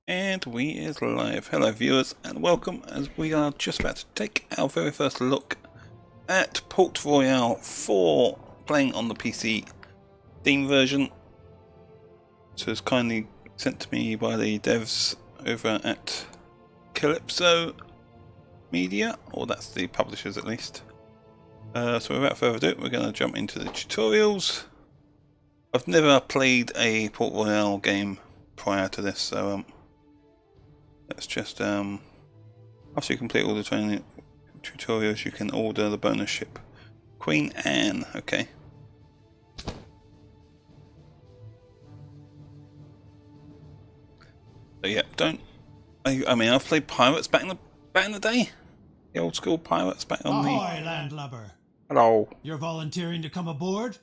And we is live. Hello viewers and welcome, as we are just about to take our very first look at Port Royale 4 playing on the PC Steam version. So it's kindly sent to me by the devs over at Kalypso Media, or that's the publishers at least. So without further ado, we're going to jump into the tutorials. I've never played a Port Royale game prior to this, so let's just, after you complete all the training tutorials, you can order the bonus ship. Queen Anne, okay. So yeah, I mean, I've played pirates back in the day. The old school pirates back on Ahoy, landlubber. Hello. You're volunteering to come aboard?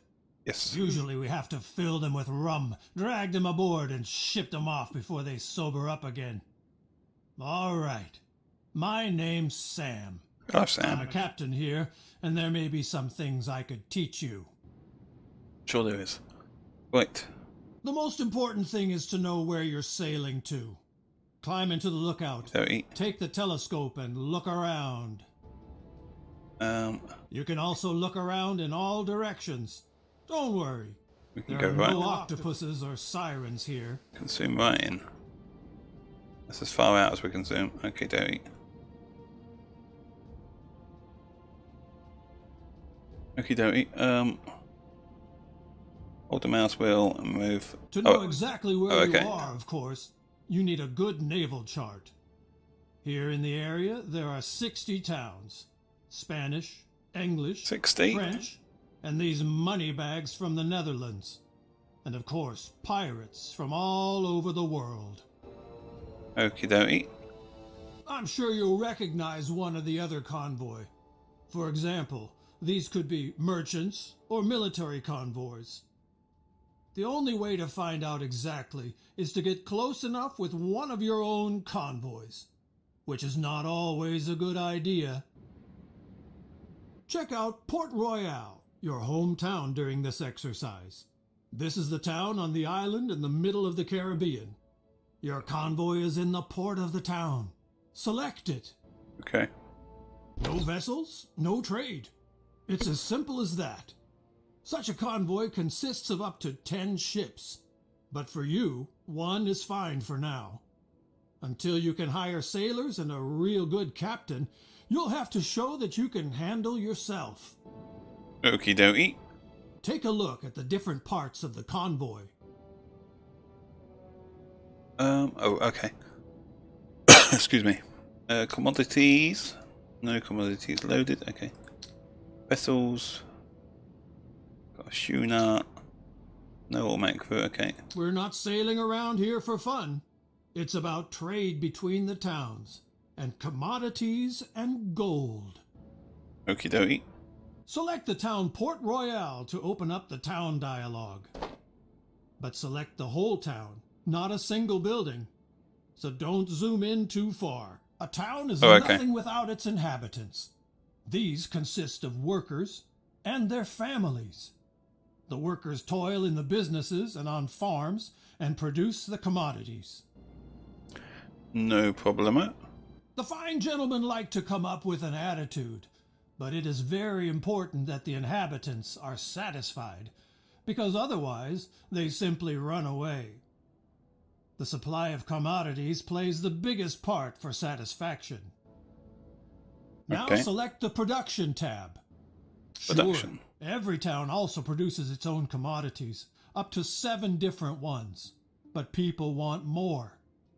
Yes. Usually we have to fill them with rum, drag them aboard, and ship them off before they sober up again. All right. My name's Sam. Oh, Sam. I'm a captain here, and there may be some things I could teach you. Sure there is. Right. The most important thing is to know where you're sailing to. Climb into the lookout. Take the telescope and look around. You can also look around in all directions. Don't worry. There are no octopuses or sirens here. Can zoom right in. That's as far out as we can zoom. Okay, dokie. Okie dokie. Hold the mouse wheel and move. To know exactly where you are, of course, you need a good naval chart. Here in the area, there are 60 towns. Spanish, English, 60? French, and these money bags from the Netherlands. And of course, pirates from all over the world. Okie dokie. I'm sure you'll recognize one or the other convoy. For example, these could be merchants or military convoys. The only way to find out exactly is to get close enough with one of your own convoys, which is not always a good idea. Check out Port Royale, your hometown during this exercise. This is the town on the island in the middle of the Caribbean. Your convoy is in the port of the town. Select it. Okay. No vessels, no trade. It's as simple as that. Such a convoy consists of up to 10 ships. But for you, one is fine for now. Until you can hire sailors and a real good captain, you'll have to show that you can handle yourself. Okie dokie. Take a look at the different parts of the convoy. Oh, okay. Excuse me. Commodities. No commodities loaded. Okay. Vessels. Got a schooner. No automatic crew. Okay. We're not sailing around here for fun. It's about trade between the towns, and commodities and gold. Okie dokie. Select the town Port Royale to open up the town dialogue. But select the whole town, not a single building. So don't zoom in too far. A town is nothing without its inhabitants. These consist of workers and their families. The workers toil in the businesses and on farms and produce the commodities. No problemo. The fine gentlemen like to come up with an attitude, but it is very important that the inhabitants are satisfied, because otherwise they simply run away. The supply of commodities plays the biggest part for satisfaction. Now select the Production tab. Production. Sure, every town also produces its own commodities, up to 7 different ones. But people want more.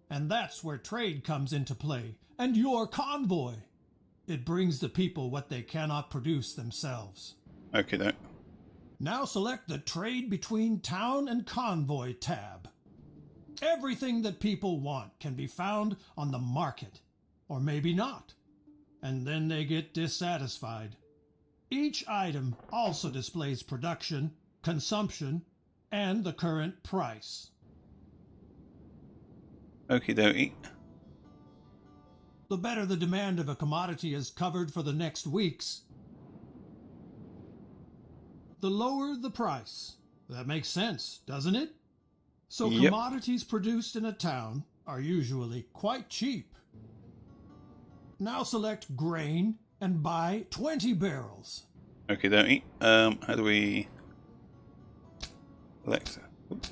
And that's where trade comes into play, and your convoy. It brings the people what they cannot produce themselves. Okay, then. Now select the Trade Between Town and Convoy tab. Everything that people want can be found on the market, or maybe not. And then they get dissatisfied. Each item also displays production, consumption, and the current price. Okie dokie. The better the demand of a commodity is covered for the next weeks, the lower the price. That makes sense, doesn't it? So commodities produced in a town are usually quite cheap. Now select grain and buy 20 barrels. Okay, dokie. How do we select? Oops.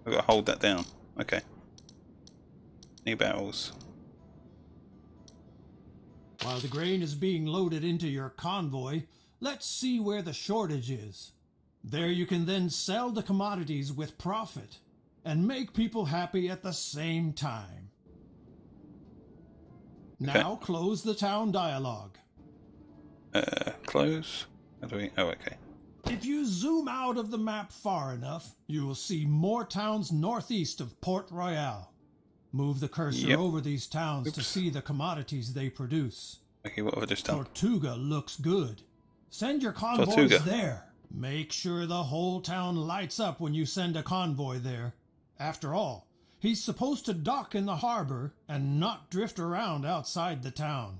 I've got to hold that down. Okay. Any barrels? While the grain is being loaded into your convoy, let's see where the shortage is. There you can then sell the commodities with profit and make people happy at the same time. Now close the town dialogue. Close? How do we... Oh, okay. If you zoom out of the map far enough, you will see more towns northeast of Port Royale. Move the cursor over these towns to see the commodities they produce. Okay, what have I just done? Tortuga looks good. Send your convoys there. Make sure the whole town lights up when you send a convoy there. After all, he's supposed to dock in the harbor and not drift around outside the town.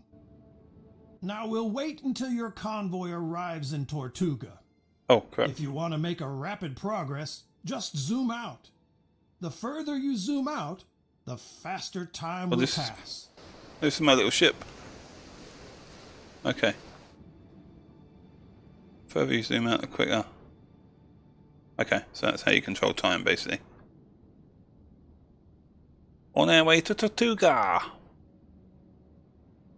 Now we'll wait until your convoy arrives in Tortuga. Oh, crap. If you want to make a rapid progress, just zoom out. The further you zoom out, the faster time will pass. This is my little ship. Okay. Further you zoom out, the quicker. Okay, so that's how you control time, basically. On our way to Tortuga.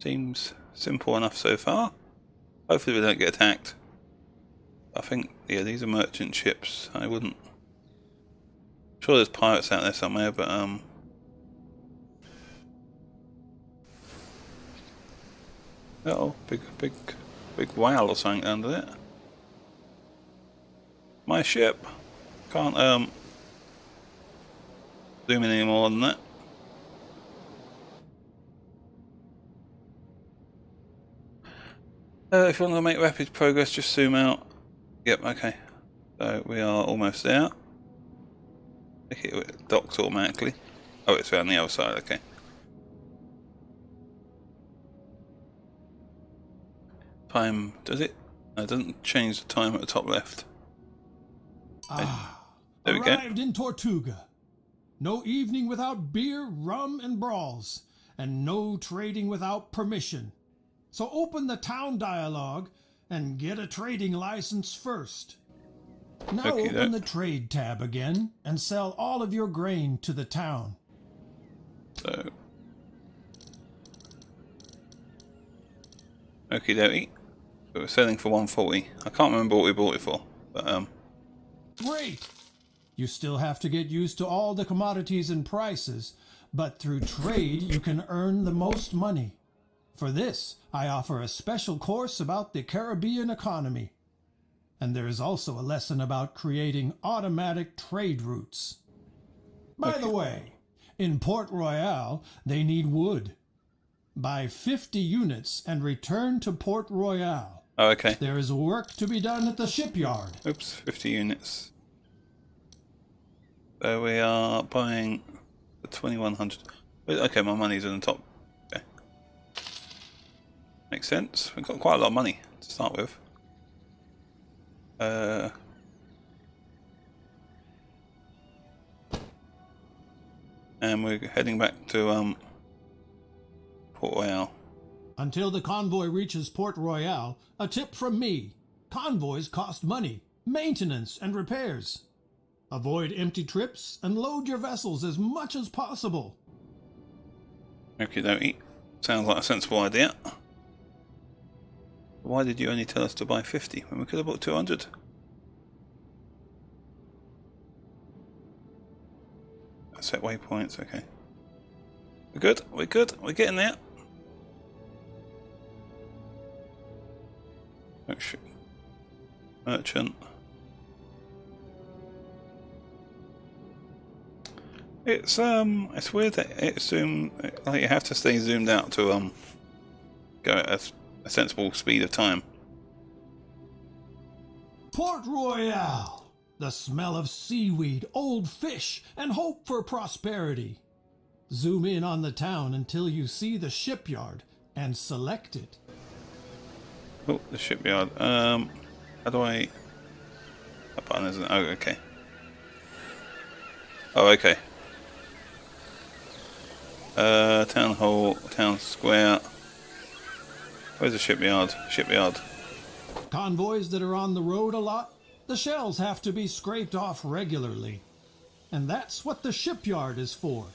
Seems simple enough so far. Hopefully we don't get attacked. I think, yeah, these are merchant ships. I wouldn't... I'm sure there's pirates out there somewhere, but oh, big whale or something under it. My ship. Can't zoom in any more than that. If you want to make rapid progress, just zoom out. Yep, okay. So we are almost there. It docks automatically. Oh, it's around the other side, okay. Time, does it? No, it doesn't change the time at the top left. There we go. Arrived in Tortuga. No evening without beer, rum, and brawls, and no trading without permission. So open the town dialogue and get a trading license first. Now open the trade tab again and sell all of your grain to the town. So, okie dokie. We're selling for 140. I can't remember what we bought it for, but Great! You still have to get used to all the commodities and prices, but through trade you can earn the most money. For this, I offer a special course about the Caribbean economy. And there is also a lesson about creating automatic trade routes. By the way, in Port Royale, they need wood. Buy 50 units and return to Port Royale. oh, okay. There is work to be done at the shipyard. Oops, 50 units. So we are buying the 2100. Okay, my money's on the top. Okay. Makes sense. We've got quite a lot of money to start with. And we're heading back to Port Royale. Until the convoy reaches Port Royale, a tip from me. Convoys cost money, maintenance, and repairs. Avoid empty trips and load your vessels as much as possible. Okie dokie. Sounds like a sensible idea. Why did you only tell us to buy 50 when we could have bought 200? Set waypoints, okay. We're good, we're good, we're getting there. Merchant. It's weird that it's like you have to stay zoomed out to go at a sensible speed of time. Port Royale. The smell of seaweed, old fish, and hope for prosperity. Zoom in on the town until you see the shipyard and select it. Oh, the shipyard. How do I... That button isn't... Oh, okay. Oh, okay. Town hall, town square. Where's the shipyard? Shipyard. Convoys that are on the road a lot, the shells have to be scraped off regularly. And that's what the shipyard is for.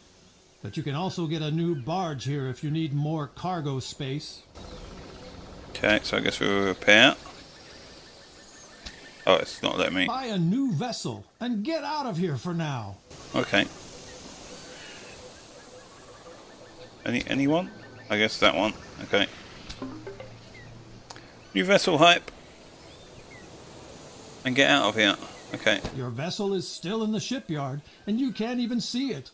But you can also get a new barge here if you need more cargo space. Okay, so I guess we will repair. Oh, it's not letting me. Buy a new vessel and get out of here for now. Okay. Anyone? I guess that one. Okay. New vessel hype. And get out of here. Okay. Your vessel is still in the shipyard and you can't even see it.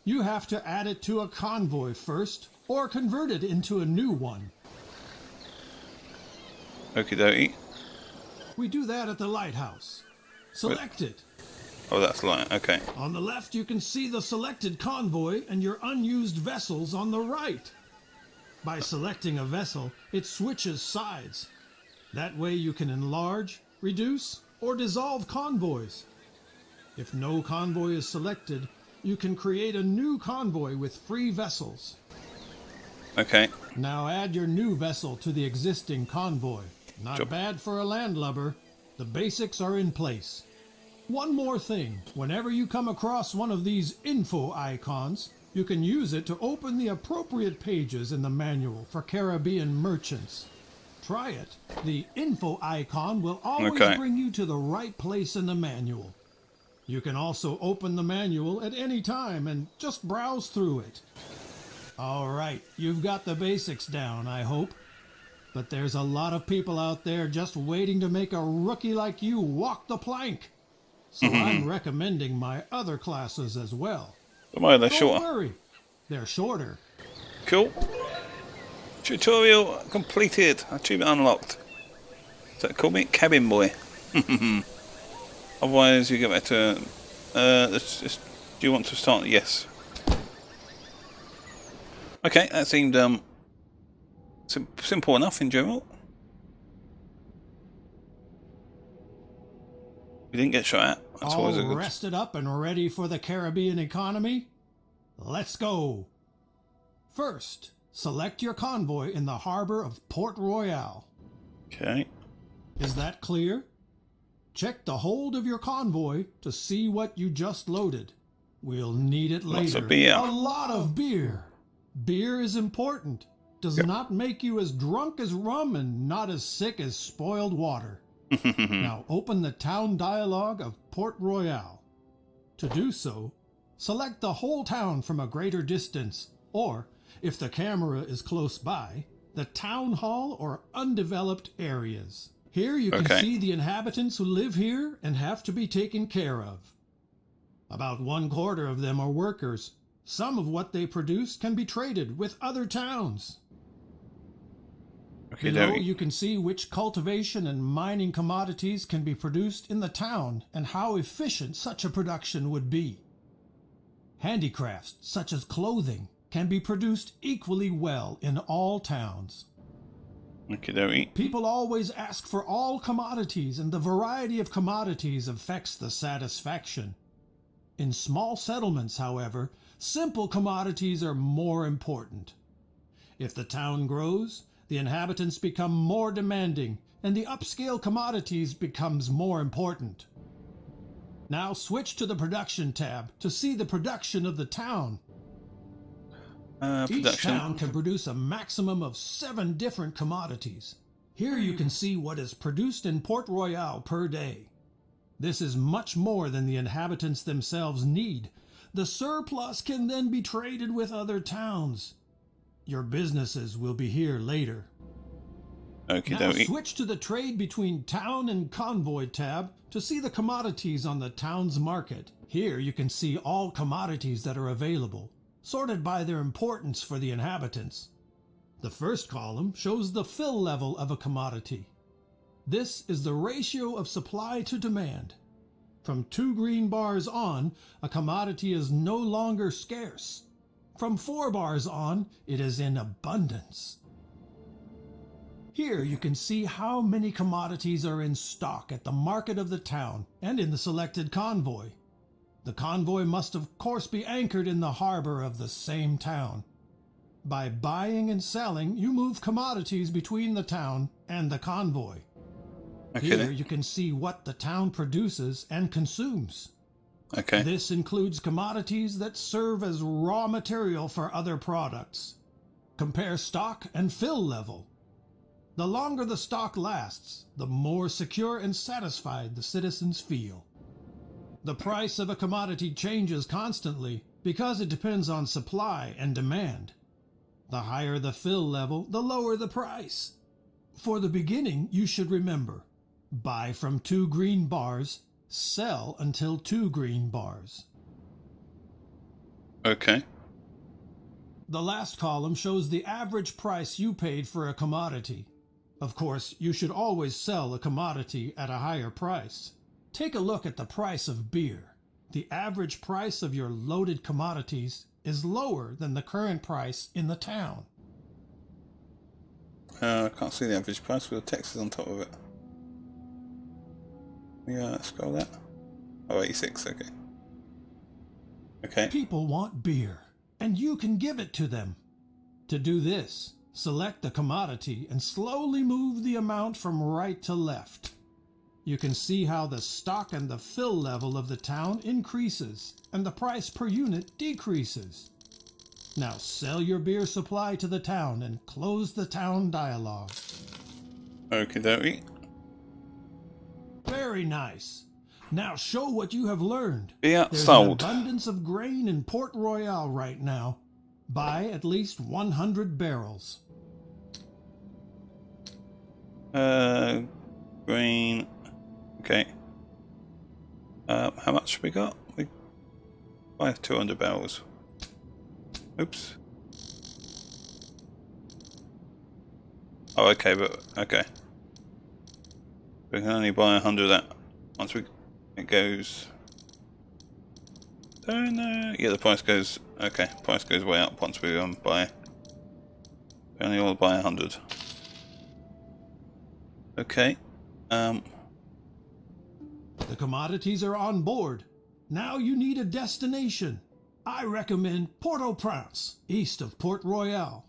You have to add it to a convoy first or convert it into a new one. Okie dokie. We do that at the lighthouse. Select it. Oh, that's light. Okay. On the left, you can see the selected convoy and your unused vessels on the right. By selecting a vessel, it switches sides. That way you can enlarge, reduce, or dissolve convoys. If no convoy is selected, you can create a new convoy with free vessels. Okay. Now add your new vessel to the existing convoy. Not bad for a landlubber. The basics are in place. One more thing. Whenever you come across one of these info icons, you can use it to open the appropriate pages in the manual for Caribbean merchants. Try it. The info icon will always bring you to the right place in the manual. You can also open the manual at any time and just browse through it. All right, you've got the basics down, I hope. But there's a lot of people out there just waiting to make a rookie like you walk the plank. So I'm recommending my other classes as well. Why are they Don't shorter? worry, they're shorter. Cool. Tutorial completed. Achievement unlocked. Is that call me cabin boy? Otherwise, you get back to. Do you want to start? Yes. Okay, that seemed simple enough in general. We didn't get shot at. That's always a All good. rested up and ready for the Caribbean economy? Let's go. First, select your convoy in the harbor of Port Royale. Okay. Is that clear? Check the hold of your convoy to see what you just loaded. We'll need it later. Lots of beer. A lot of beer. Beer is important. Does not make you as drunk as rum and not as sick as spoiled water. Now open the town dialogue of Port Royale. To do so, select the whole town from a greater distance, or, if the camera is close by, the town hall or undeveloped areas. Here you can see the inhabitants who live here and have to be taken care of. About 1/4 of them are workers. Some of what they produce can be traded with other towns. Below you can see which cultivation and mining commodities can be produced in the town and how efficient such a production would be. Handicrafts, such as clothing, can be produced equally well in all towns. People always ask for all commodities, and the variety of commodities affects the satisfaction. In small settlements, however, simple commodities are more important. If the town grows, the inhabitants become more demanding, and the upscale commodities becomes more important. Now switch to the production tab to see the production of the town. Each town can produce a maximum of 7 different commodities. Here you can see what is produced in Port Royale per day. This is much more than the inhabitants themselves need. The surplus can then be traded with other towns. Your businesses will be here later. Now switch to the trade between town and convoy tab to see the commodities on the town's market. Here you can see all commodities that are available, sorted by their importance for the inhabitants. The first column shows the fill level of a commodity. This is the ratio of supply to demand. From 2 green bars on, a commodity is no longer scarce. From 4 bars on, it is in abundance. Here you can see how many commodities are in stock at the market of the town and in the selected convoy. The convoy must of course be anchored in the harbor of the same town. By buying and selling, you move commodities between the town and the convoy. Okay. Here you can see what the town produces and consumes. Okay. This includes commodities that serve as raw material for other products. Compare stock and fill level. The longer the stock lasts, the more secure and satisfied the citizens feel. The price of a commodity changes constantly because it depends on supply and demand. The higher the fill level, the lower the price. For the beginning, you should remember, buy from 2 green bars, sell until 2 green bars. Okay. The last column shows the average price you paid for a commodity. Of course, you should always sell a commodity at a higher price. Take a look at the price of beer. The average price of your loaded commodities is lower than the current price in the town. I can't see the average price with the text is on top of it. Yeah, scroll that. Oh, 86, okay. Okay. People want beer, and you can give it to them. To do this, select the commodity and slowly move the amount from right to left. You can see how the stock and the fill level of the town increases and the price per unit decreases. Now sell your beer supply to the town and close the town dialogue. Okie dokie. Very nice. Now show what you have learned. Beer There's sold. an abundance of grain in Port Royale right now. Buy at least 100 barrels. Green. Okay. How much we got? We buy 200 barrels. Oops. Oh, okay, but okay. We can only buy 100 at once it goes. Oh no! Yeah, the price goes. Okay, price goes way up once we buy. We only want to buy 100. Okay. The commodities are on board. Now you need a destination. I recommend Port-au-Prince, east of Port Royale.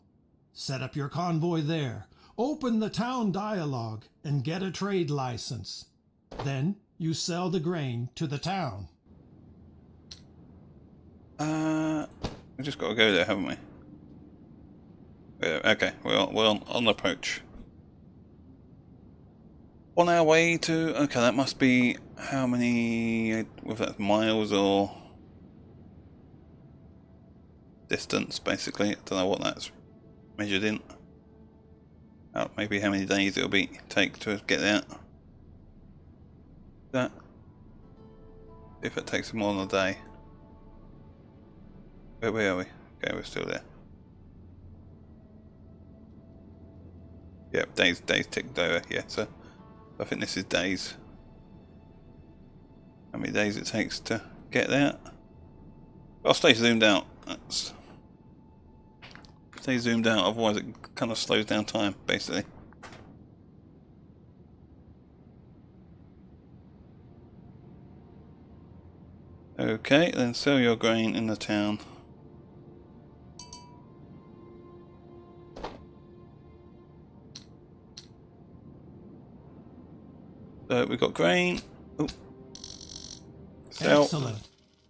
Set up your convoy there. Open the town dialogue and get a trade license. Then you sell the grain to the town. We just got to go there, haven't we? Yeah, okay, we're on approach. On our way to. Okay, that must be how many? Whether that's miles or distance, basically. I don't know what that's measured in. Maybe how many days it'll take to get there. That if it takes more than a day. Where are we? Okay, we're still there. Yep, days ticked over. Yeah, so I think this is days. How many days it takes to get there? I'll stay zoomed out. Stay zoomed out, otherwise it kind of slows down time, basically. Okay, then sell your grain in the town. So we've got grain. Ooh. Sell. Excellent.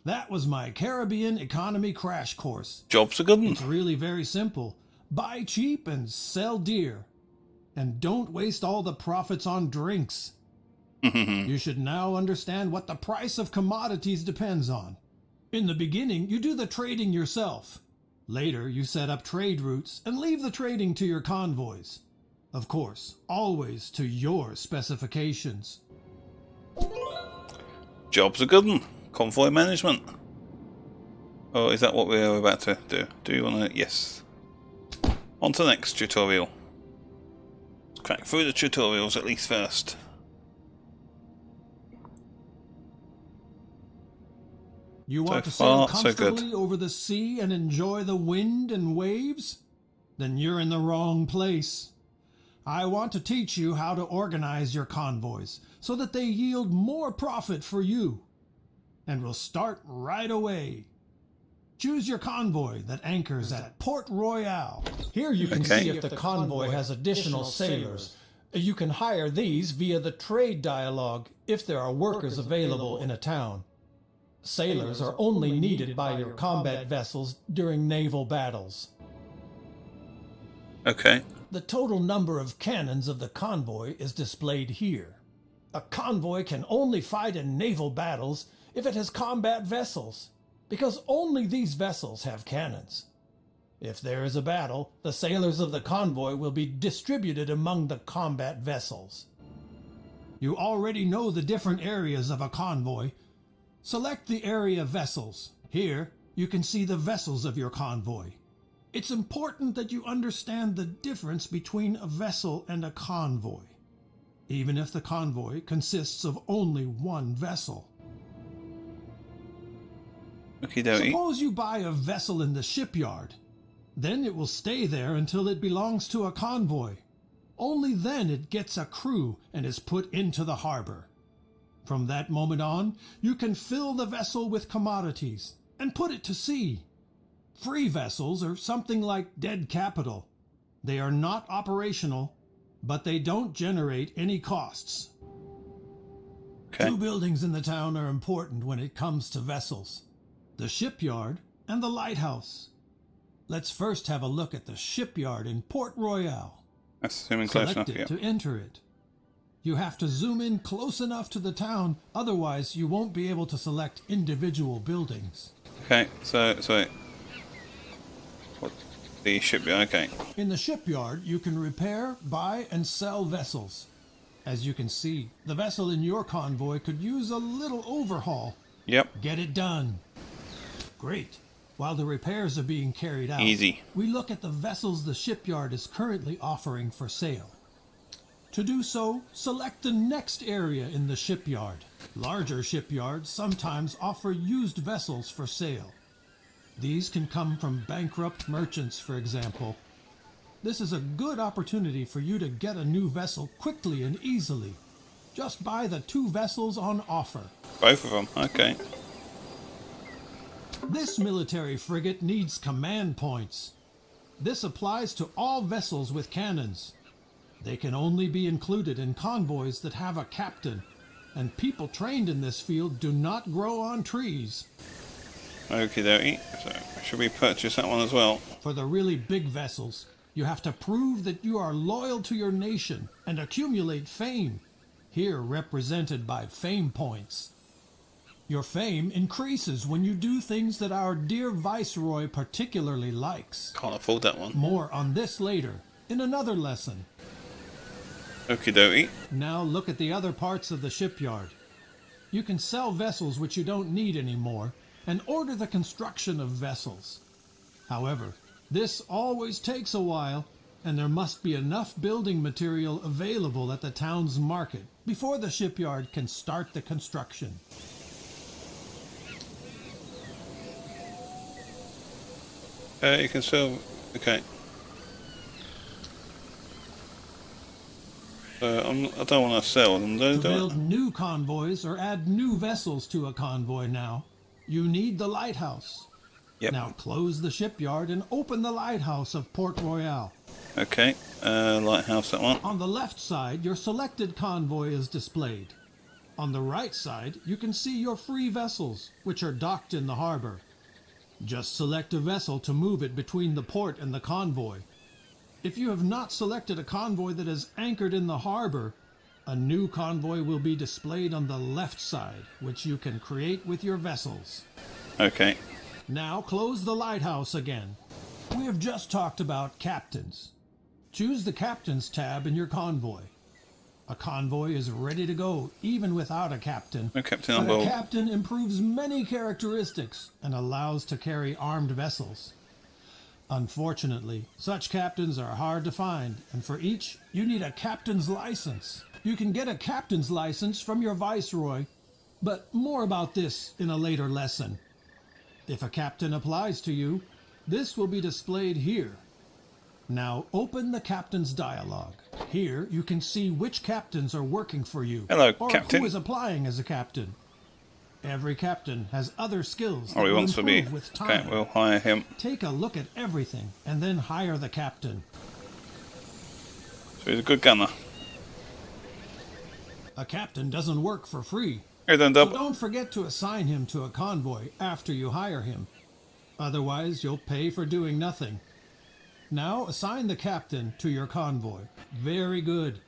That was my Caribbean economy crash course. Job's a good one. It's really very simple. Buy cheap and sell dear. And don't waste all the profits on drinks. You should now understand what the price of commodities depends on. In the beginning, you do the trading yourself. Later, you set up trade routes and leave the trading to your convoys. Of course, always to your specifications. Job's a good one. Convoy management. Oh, is that what we're about to do? Do you want to? Yes. On to the next tutorial. Let's crack through the tutorials at least first. You want to far, sail so good. comfortably over the sea and enjoy the wind and waves? Then you're in the wrong place. I want to teach you how to organize your convoys so that they yield more profit for you. and we'll start right away. Choose your convoy that anchors at Port Royale. Here you can see if the convoy has additional sailors. You can hire these via the trade dialogue if there are workers available in a town. Sailors are only needed by your combat vessels during naval battles. Okay. The total number of cannons of the convoy is displayed here. A convoy can only fight in naval battles if it has combat vessels, because only these vessels have cannons. If there is a battle, the sailors of the convoy will be distributed among the combat vessels. You already know the different areas of a convoy. Select the area vessels. Here, you can see the vessels of your convoy. It's important that you understand the difference between a vessel and a convoy, even if the convoy consists of only one vessel. Suppose you buy a vessel in the shipyard. Then it will stay there until it belongs to a convoy. Only then it gets a crew and is put into the harbor. From that moment on, you can fill the vessel with commodities and put it to sea. Free vessels are something like dead capital. They are not operational, but they don't generate any costs. Okay. 2 buildings in the town are important when it comes to vessels: the shipyard and the lighthouse. Let's first have a look at the shipyard in Port Royale. That's zooming close enough, Select it to enter it. You have to zoom in close enough to the town, otherwise you won't be able to select individual buildings. Okay, so what, the shipyard, okay. In the shipyard, you can repair, buy, and sell vessels. As you can see, the vessel in your convoy could use a little overhaul. Yep. Get it done. Great. While the repairs are being carried out, Easy. we look at the vessels the shipyard is currently offering for sale. To do so, select the next area in the shipyard. Larger shipyards sometimes offer used vessels for sale. These can come from bankrupt merchants, for example. This is a good opportunity for you to get a new vessel quickly and easily. Just buy the 2 vessels on offer. Both of them, okay. This military frigate needs command points. This applies to all vessels with cannons. They can only be included in convoys that have a captain, and people trained in this field do not grow on trees. Okie dokie. So, should we purchase that one as well? For the really big vessels, you have to prove that you are loyal to your nation and accumulate fame, here represented by fame points. Your fame increases when you do things that our dear viceroy particularly likes. Can't afford that one. More on this later, in another lesson. Okie dokie. Now look at the other parts of the shipyard. You can sell vessels which you don't need anymore, and order the construction of vessels. However, this always takes a while, and there must be enough building material available at the town's market before the shipyard can start the construction. You can sell... Okay. I don't want to sell them, though, To build new convoys or add new vessels to a convoy now, you need the lighthouse. Yep. Now close the shipyard and open the lighthouse of Port Royale. Okay. Lighthouse, that one. On the left side, your selected convoy is displayed. On the right side, you can see your free vessels, which are docked in the harbor. Just select a vessel to move it between the port and the convoy. If you have not selected a convoy that is anchored in the harbor, a new convoy will be displayed on the left side, which you can create with your vessels. Okay. Now close the lighthouse again. We have just talked about captains. Choose the Captains tab in your convoy. A convoy is ready to go, even without a captain. No captain on But board. a captain improves many characteristics and allows to carry armed vessels. Unfortunately, such captains are hard to find, and for each, you need a captain's license. You can get a captain's license from your viceroy, but more about this in a later lesson. If a captain applies to you, this will be displayed here. Now open the captain's dialogue. Here you can see which captains are working for you, Hello, or Captain. who is applying as a captain. Every captain has other skills that Oh, he will wants to be. improve with time. Okay, we'll hire him. Take a look at everything and then hire the captain. So he's a good gunner. A captain doesn't work for free. Hey, then, So Dub. don't forget to assign him to a convoy after you hire him. Otherwise, you'll pay for doing nothing. Now, assign the captain to your convoy. Very good.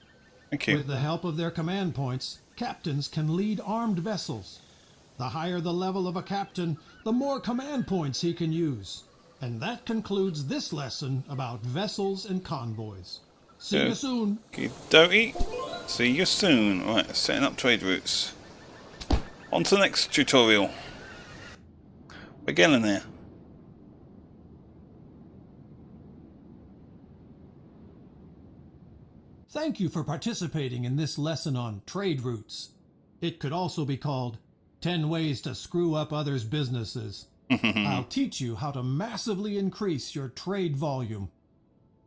Thank you. With the help of their command points, captains can lead armed vessels. The higher the level of a captain, the more command points he can use. And that concludes this lesson about vessels and convoys. See you soon. Okie dokie. See you soon. Right, setting up trade routes. On to the next tutorial. We're getting there. Thank you for participating in this lesson on trade routes. It could also be called 10 Ways to Screw Up Others' Businesses. I'll teach you how to massively increase your trade volume.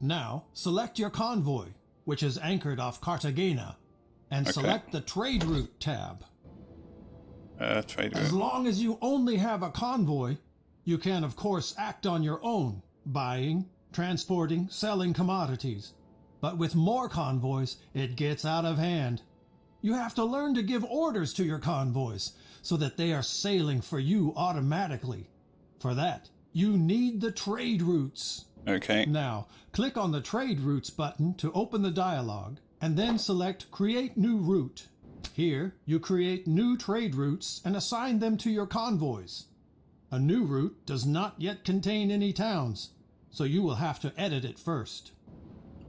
Now, select your convoy, which is anchored off Cartagena, and select the Trade Route tab. Trade As route. long as you only have a convoy, you can, of course, act on your own, buying, transporting, selling commodities. But with more convoys, it gets out of hand. You have to learn to give orders to your convoys so that they are sailing for you automatically. For that, you need the trade routes. Okay. Now, click on the Trade Routes button to open the dialog, and then select Create New Route. Here, you create new trade routes and assign them to your convoys. A new route does not yet contain any towns, so you will have to edit it first.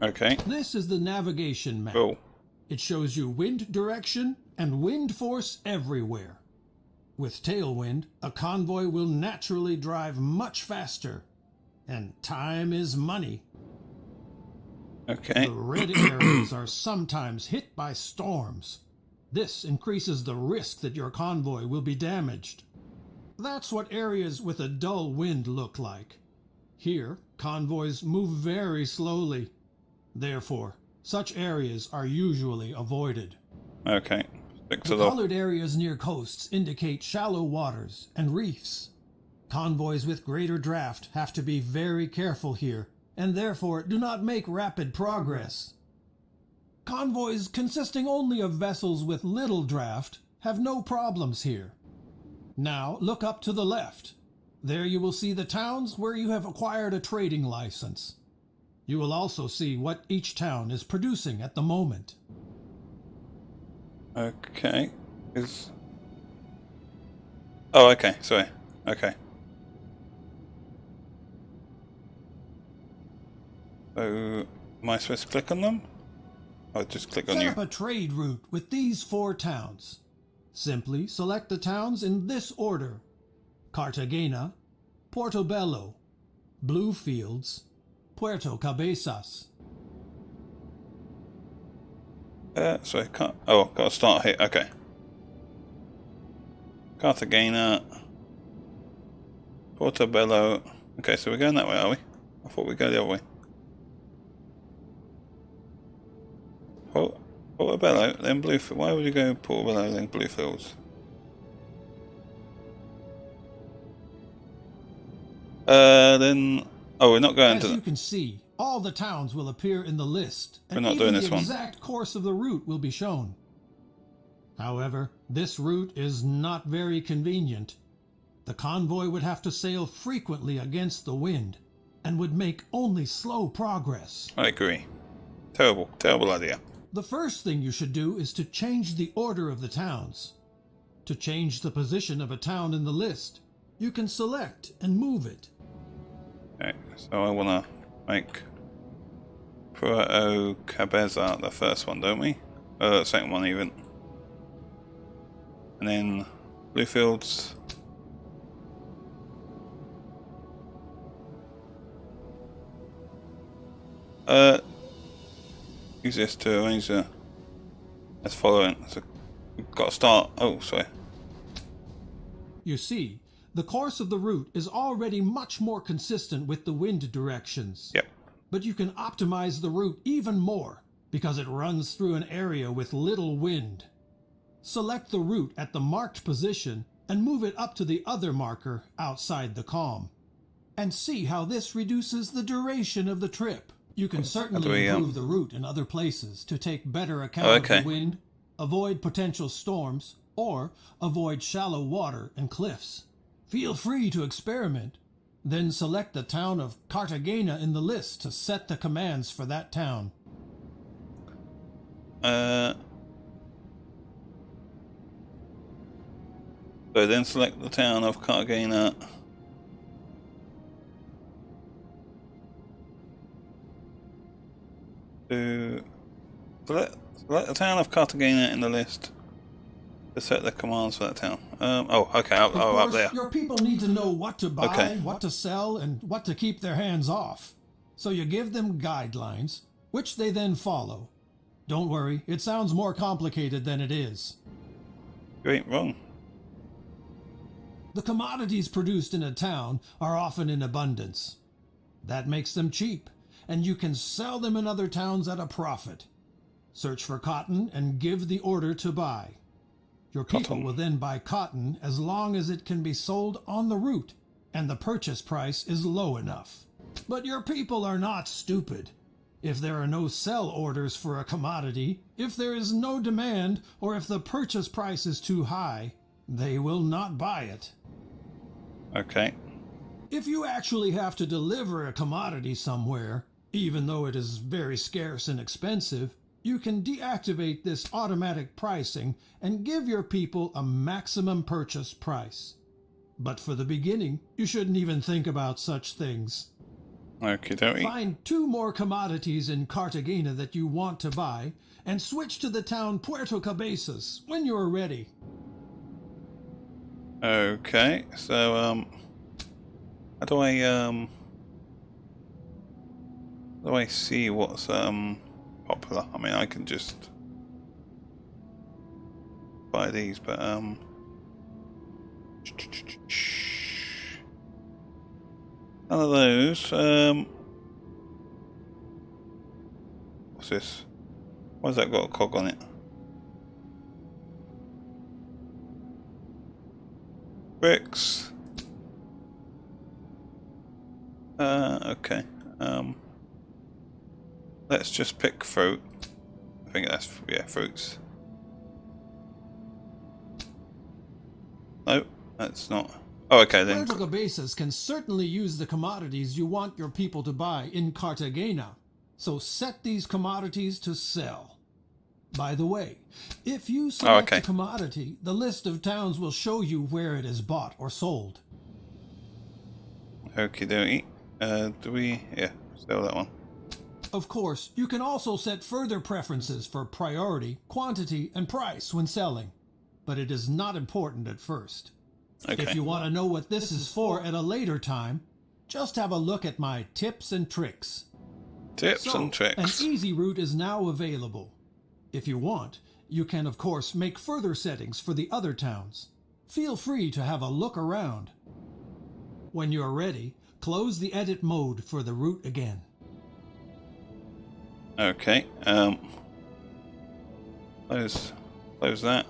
Okay. This is the navigation map. Cool. It shows you wind direction and wind force everywhere. With tailwind, a convoy will naturally drive much faster. And time is money. Okay. The red areas are sometimes hit by storms. This increases the risk that your convoy will be damaged. That's what areas with a dull wind look like. Here, convoys move very slowly. Therefore, such areas are usually avoided. Okay. Stick to The the. colored areas near coasts indicate shallow waters and reefs. Convoys with greater draft have to be very careful here, and therefore do not make rapid progress. Convoys consisting only of vessels with little draft have no problems here. Now look up to the left. There you will see the towns where you have acquired a trading license. You will also see what each town is producing at the moment. Okay. Oh, okay. Sorry. Okay. So, am I supposed to click on them? I'll just click on Set you. up a trade route with these 4 towns. Simply select the towns in this order: Cartagena, Portobello, Bluefields, Puerto Cabezas. Sorry, can't. Oh, got to start here. Okay. Cartagena, Portobello. Okay, so we're going that way, are we? I thought we'd go the other way. Portobello, then Bluefields. Why would you go Portobello, then Bluefields? Then. Oh, we're not going As to. you can see, all the towns will appear in the list, and We're not even doing the this one. exact course of the route will be shown. However, this route is not very convenient. The convoy would have to sail frequently against the wind, and would make only slow progress. I agree. Terrible, terrible idea. The first thing you should do is to change the order of the towns. To change the position of a town in the list, you can select and move it. Okay, so I want to make Puerto Cabeza the first one, don't we? Second one even. And then Bluefields. Use this to arrange the as following. So we've got to start. Oh, sorry. You see, the course of the route is already much more consistent with the wind directions. Yep. But you can optimize the route even more because it runs through an area with little wind. Select the route at the marked position and move it up to the other marker outside the calm. And see how this reduces the duration of the trip. You can certainly improve the route in other places to take better account of the wind, avoid potential storms, or avoid shallow water and cliffs. Feel free to experiment. Then select the town of Cartagena in the list to set the commands for that town. So then select the town of Cartagena. Select the town of Cartagena in the list to set the commands for that town. Okay, up there. Your people need to know what to buy, what to sell, and what to keep their hands off. So you give them guidelines, which they then follow. Don't worry, it sounds more complicated than it is. You ain't wrong. The commodities produced in a town are often in abundance. That makes them cheap, and you can sell them in other towns at a profit. Search for cotton and give the order to buy. Your people will then buy cotton as long as it can be sold on the route and the purchase price is low enough. But your people are not stupid. If there are no sell orders for a commodity, if there is no demand, or if the purchase price is too high, they will not buy it. Okay. If you actually have to deliver a commodity somewhere, even though it is very scarce and expensive, you can deactivate this automatic pricing and give your people a maximum purchase price. But for the beginning, you shouldn't even think about such things. Okie dokie. Find 2 more commodities in Cartagena that you want to buy and switch to the town Puerto Cabezas when you're ready. Okay, so how do I see what's popular? I mean, I can just buy these, but none of those. What's this? Why's that got a cog on it? Bricks. Okay. Let's just pick fruit. I think that's, yeah, fruits. No, that's not. Oh, okay then. Puerto Cabezas can certainly use the commodities you want your people to buy in Cartagena, so set these commodities to sell. By the way, if you select a commodity, the list of towns will show you where it is bought or sold. Okie dokie. Do we? Yeah, sell that one. Of course, you can also set further preferences for priority, quantity, and price when selling, but it is not important at first. Okay. If you want to know what this is for at a later time, just have a look at my tips and tricks. Tips and tricks. An easy route is now available. If you want, you can of course make further settings for the other towns. Feel free to have a look around. When you're ready, close the edit mode for the route again. Okay, close that.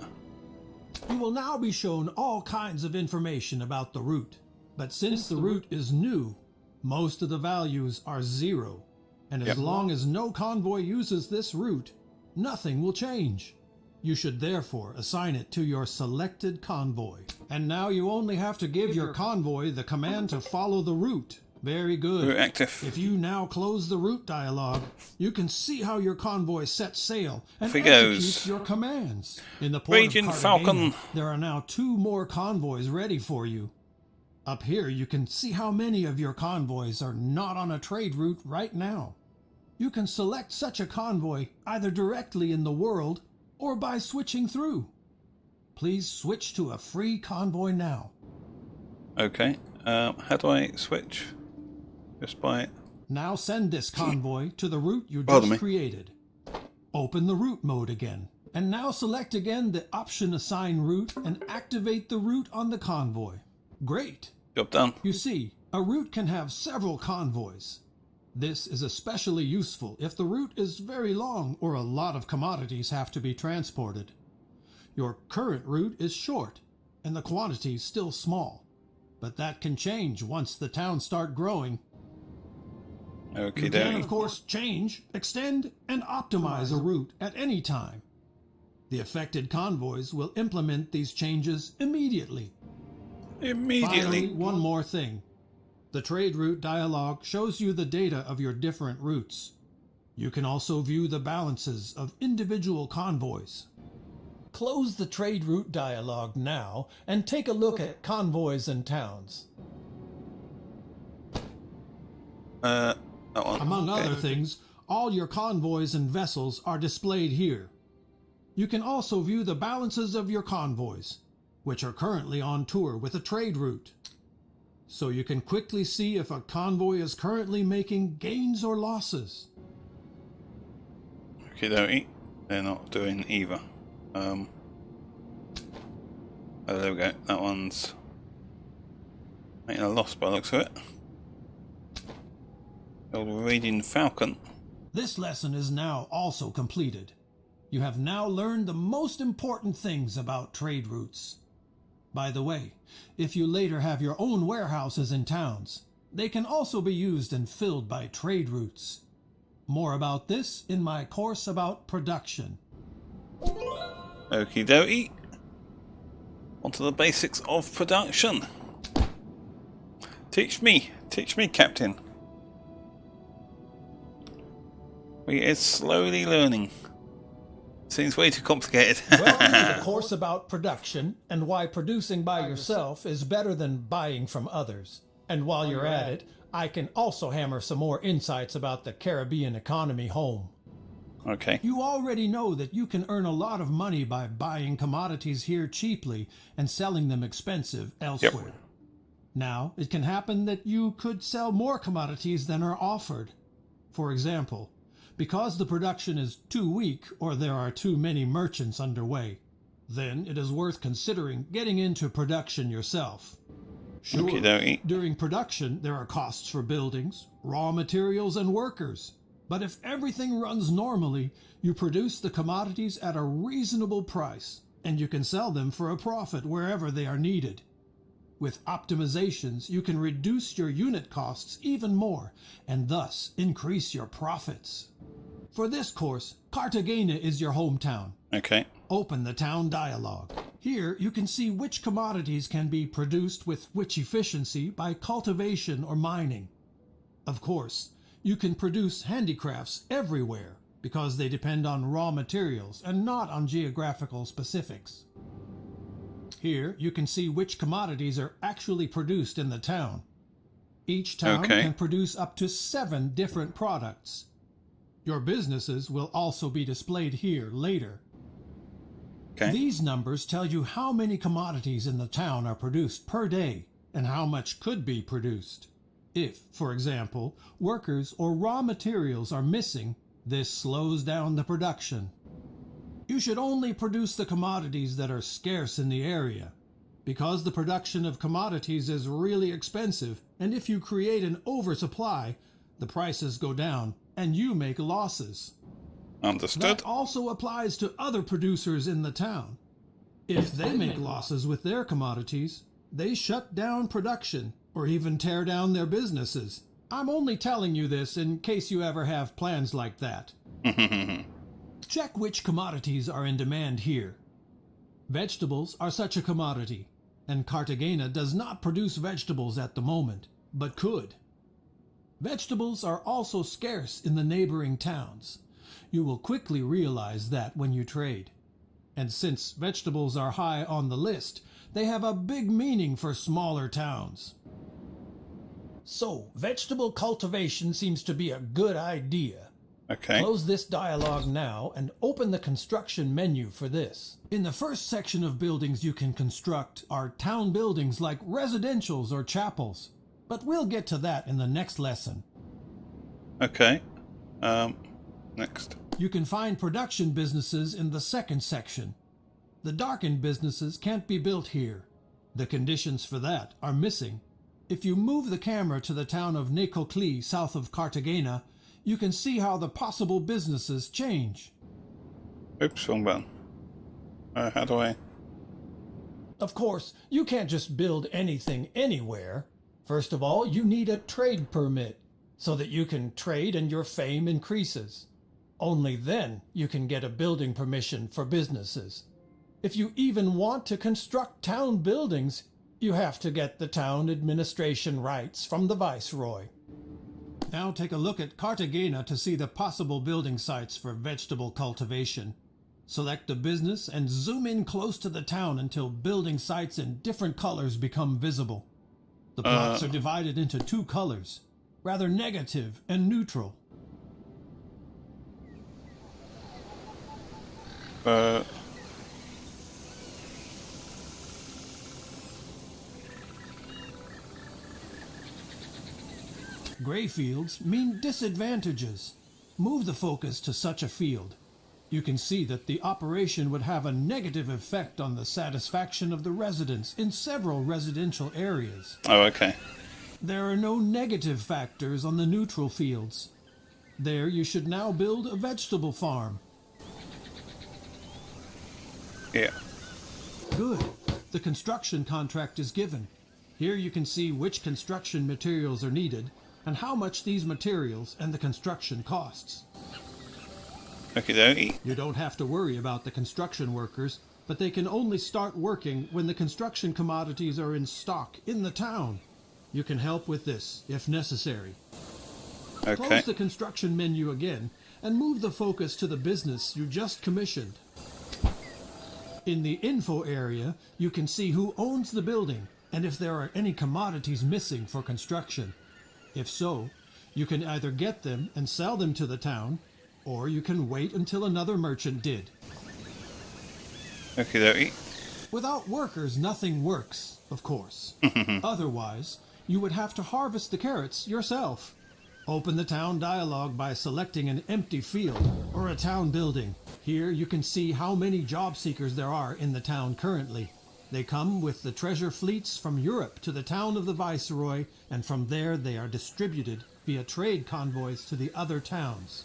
You will now be shown all kinds of information about the route, but since the route is new, most of the values are 0, and as long as no convoy uses this route, nothing will change. You should therefore assign it to your selected convoy. And now you only have to give your convoy the command to follow the route. Very good. Route active. If you now close the route dialog, you can see how your convoy sets sail and executes your commands. In the port Raging of Cartagena, Falcon. there are now 2 more convoys ready for you. Up here, you can see how many of your convoys are not on a trade route right now. You can select such a convoy either directly in the world or by switching through. Please switch to a free convoy now. Okay, how do I switch? Just buy it. Now send this convoy to the route you just created. Open the route mode again. And now select again the option assign route and activate the route on the convoy. Great. Job done. You see, a route can have several convoys. This is especially useful if the route is very long or a lot of commodities have to be transported. Your current route is short, and the quantities still small. But that can change once the towns start growing. Okay, You can, of course, change, extend, and optimize a route at any time. The affected convoys will implement these changes immediately. Immediately. Finally, one more thing. The trade route dialog shows you the data of your different routes. You can also view the balances of individual convoys. Close the trade route dialog now and take a look at convoys and towns. That one. Among Okay. other things, all your convoys and vessels are displayed here. You can also view the balances of your convoys, which are currently on tour with a trade route. So you can quickly see if a convoy is currently making gains or losses. Okay, dokie. They're not doing either. Oh, there we go. That one's making a loss by the looks of it. The old Radiant Falcon. This lesson is now also completed. You have now learned the most important things about trade routes. By the way, if you later have your own warehouses in towns, they can also be used and filled by trade routes. More about this in my course about production. Okie dokie. On to the basics of production. Teach me, Captain. We are slowly learning. Seems way too complicated. Welcome to the course about production and why producing by yourself is better than buying from others. And while you're at it, I can also hammer some more insights about the Caribbean economy home. Okay. You already know that you can earn a lot of money by buying commodities here cheaply and selling them expensive elsewhere. Yep. Now, it can happen that you could sell more commodities than are offered. For example, because the production is too weak or there are too many merchants underway, then it is worth considering getting into production yourself. Sure, Okey-dokey. during production there are costs for buildings, raw materials, and workers. But if everything runs normally, you produce the commodities at a reasonable price, and you can sell them for a profit wherever they are needed. With optimizations, you can reduce your unit costs even more, and thus increase your profits. For this course, Cartagena is your hometown. Okay. Open the town dialogue. Here you can see which commodities can be produced with which efficiency by cultivation or mining. Of course, you can produce handicrafts everywhere because they depend on raw materials and not on geographical specifics. Here you can see which commodities are actually produced in the town. Each town can produce up to 7 different products. Your businesses will also be displayed here later. Okay. These numbers tell you how many commodities in the town are produced per day and how much could be produced. If, for example, workers or raw materials are missing, this slows down the production. You should only produce the commodities that are scarce in the area, because the production of commodities is really expensive, and if you create an oversupply, the prices go down and you make losses. Understood. That also applies to other producers in the town. If they make losses with their commodities, they shut down production or even tear down their businesses. I'm only telling you this in case you ever have plans like that. Check which commodities are in demand here. Vegetables are such a commodity, and Cartagena does not produce vegetables at the moment, but could. Vegetables are also scarce in the neighboring towns. You will quickly realize that when you trade. And since vegetables are high on the list, they have a big meaning for smaller towns. So, vegetable cultivation seems to be a good idea. Okay. Close this dialogue now and open the construction menu for this. In the first section of buildings you can construct are town buildings like residentials or chapels. But we'll get to that in the next lesson. Okay. Next. You can find production businesses in the second section. The darkened businesses can't be built here. The conditions for that are missing. If you move the camera to the town of Necoclí, south of Cartagena, you can see how the possible businesses change. Oops, wrong button. How do I... Of course, you can't just build anything anywhere. First of all, you need a trade permit so that you can trade and your fame increases. Only then you can get a building permission for businesses. If you even want to construct town buildings, you have to get the town administration rights from the viceroy. Now take a look at Cartagena to see the possible building sites for vegetable cultivation. Select a business and zoom in close to the town until building sites in different colors become visible. The plots are divided into two colors, rather negative and neutral. Gray fields mean disadvantages. Move the focus to such a field. You can see that the operation would have a negative effect on the satisfaction of the residents in several residential areas. Oh, okay. There are no negative factors on the neutral fields. There you should now build a vegetable farm. Yeah. Good. The construction contract is given. Here you can see which construction materials are needed and how much these materials and the construction costs. Okie dokie. You don't have to worry about the construction workers, but they can only start working when the construction commodities are in stock in the town. You can help with this, if necessary. Okay. Close the construction menu again and move the focus to the business you just commissioned. In the info area, you can see who owns the building and if there are any commodities missing for construction. If so, you can either get them and sell them to the town, or you can wait until another merchant did. Okie dokie. Without workers, nothing works, of course. Otherwise, you would have to harvest the carrots yourself. Open the town dialogue by selecting an empty field or a town building. Here you can see how many job seekers there are in the town currently. They come with the treasure fleets from Europe to the town of the viceroy, and from there they are distributed via trade convoys to the other towns.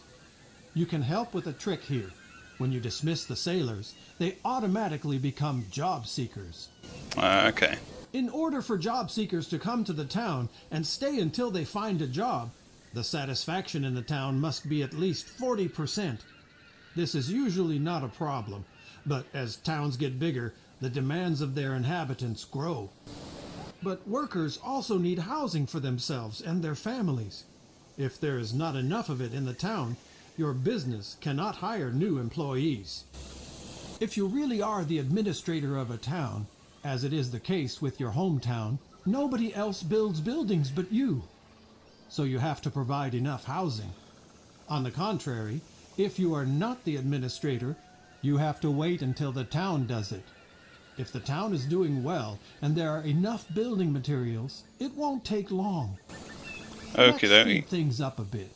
You can help with a trick here. When you dismiss the sailors, they automatically become job seekers. Okay. In order for job seekers to come to the town and stay until they find a job, the satisfaction in the town must be at least 40%. This is usually not a problem, but as towns get bigger, the demands of their inhabitants grow. But workers also need housing for themselves and their families. If there is not enough of it in the town, your business cannot hire new employees. If you really are the administrator of a town, as it is the case with your hometown, nobody else builds buildings but you. So you have to provide enough housing. On the contrary, if you are not the administrator, you have to wait until the town does it. If the town is doing well and there are enough building materials, it won't take long. Let's speed things up a bit.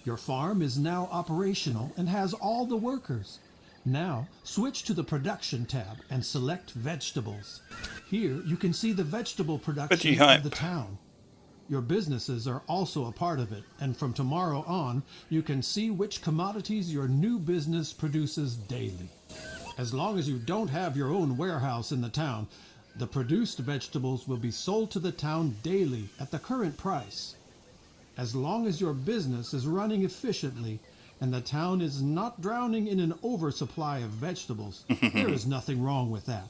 Your farm is now operational and has all the workers. Now, switch to the production tab and select vegetables. Here, you can see the vegetable production of the town. Your businesses are also a part of it, and from tomorrow on, you can see which commodities your new business produces daily. As long as you don't have your own warehouse in the town, the produced vegetables will be sold to the town daily at the current price. As long as your business is running efficiently and the town is not drowning in an oversupply of vegetables, there is nothing wrong with that.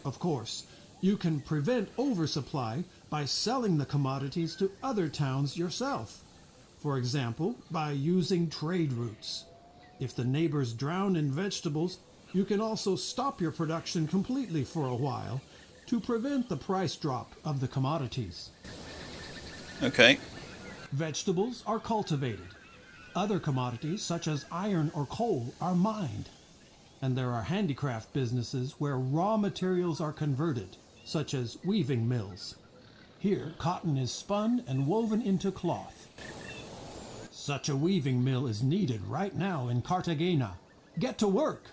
Of course, you can prevent oversupply by selling the commodities to other towns yourself. For example, by using trade routes. If the neighbors drown in vegetables, you can also stop your production completely for a while to prevent the price drop of the commodities. Okay. Vegetables are cultivated. Other commodities, such as iron or coal, are mined. And there are handicraft businesses where raw materials are converted, such as weaving mills. Here, cotton is spun and woven into cloth. Such a weaving mill is needed right now in Cartagena. Get to work!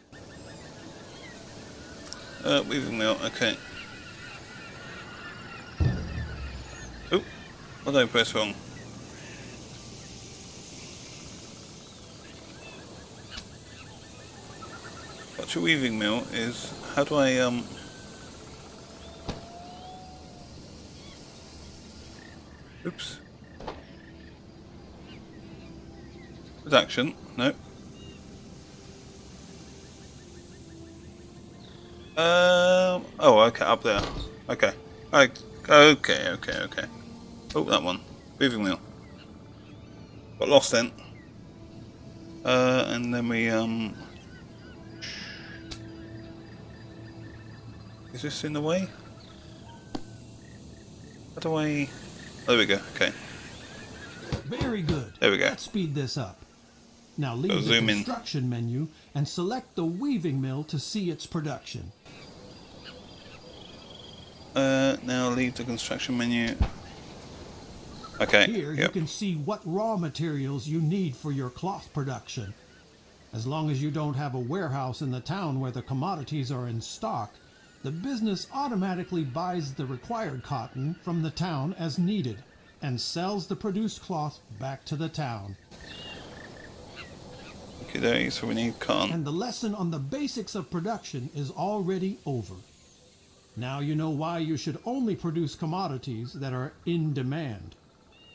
Weaving mill, okay. Oh, what did I press wrong? Such a weaving mill is, how do I, Oops. Production. No. Oh, okay, up there. Okay. Okay. Oh, that one. Moving wheel. Got lost then. And then we, is this in the way? How do I... Oh, there we go, okay. Very good. There we go. Let's speed this up. Now leave the zoom in. construction menu and select the weaving mill to see its production. Now leave the construction menu. Okay. Here you can see what raw materials you need for your cloth production. As long as you don't have a warehouse in the town where the commodities are in stock, the business automatically buys the required cotton from the town as needed and sells the produced cloth back to the town. Okay, so we need cotton. And the lesson on the basics of production is already over. Now you know why you should only produce commodities that are in demand.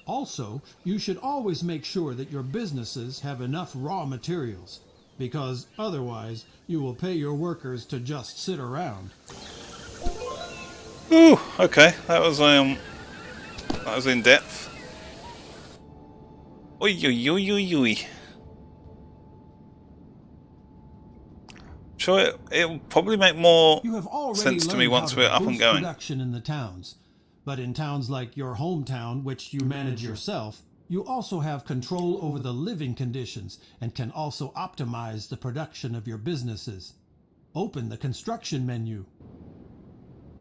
Also, you should always make sure that your businesses have enough raw materials, because otherwise you will pay your workers to just sit around. Ooh, okay, that was in depth. Oi. Sure, it'll probably make more sense to me once we're up and going. Production in the towns, but in towns like your hometown, which you manage yourself, you also have control over the living conditions and can also optimize the production of your businesses. Open the construction menu.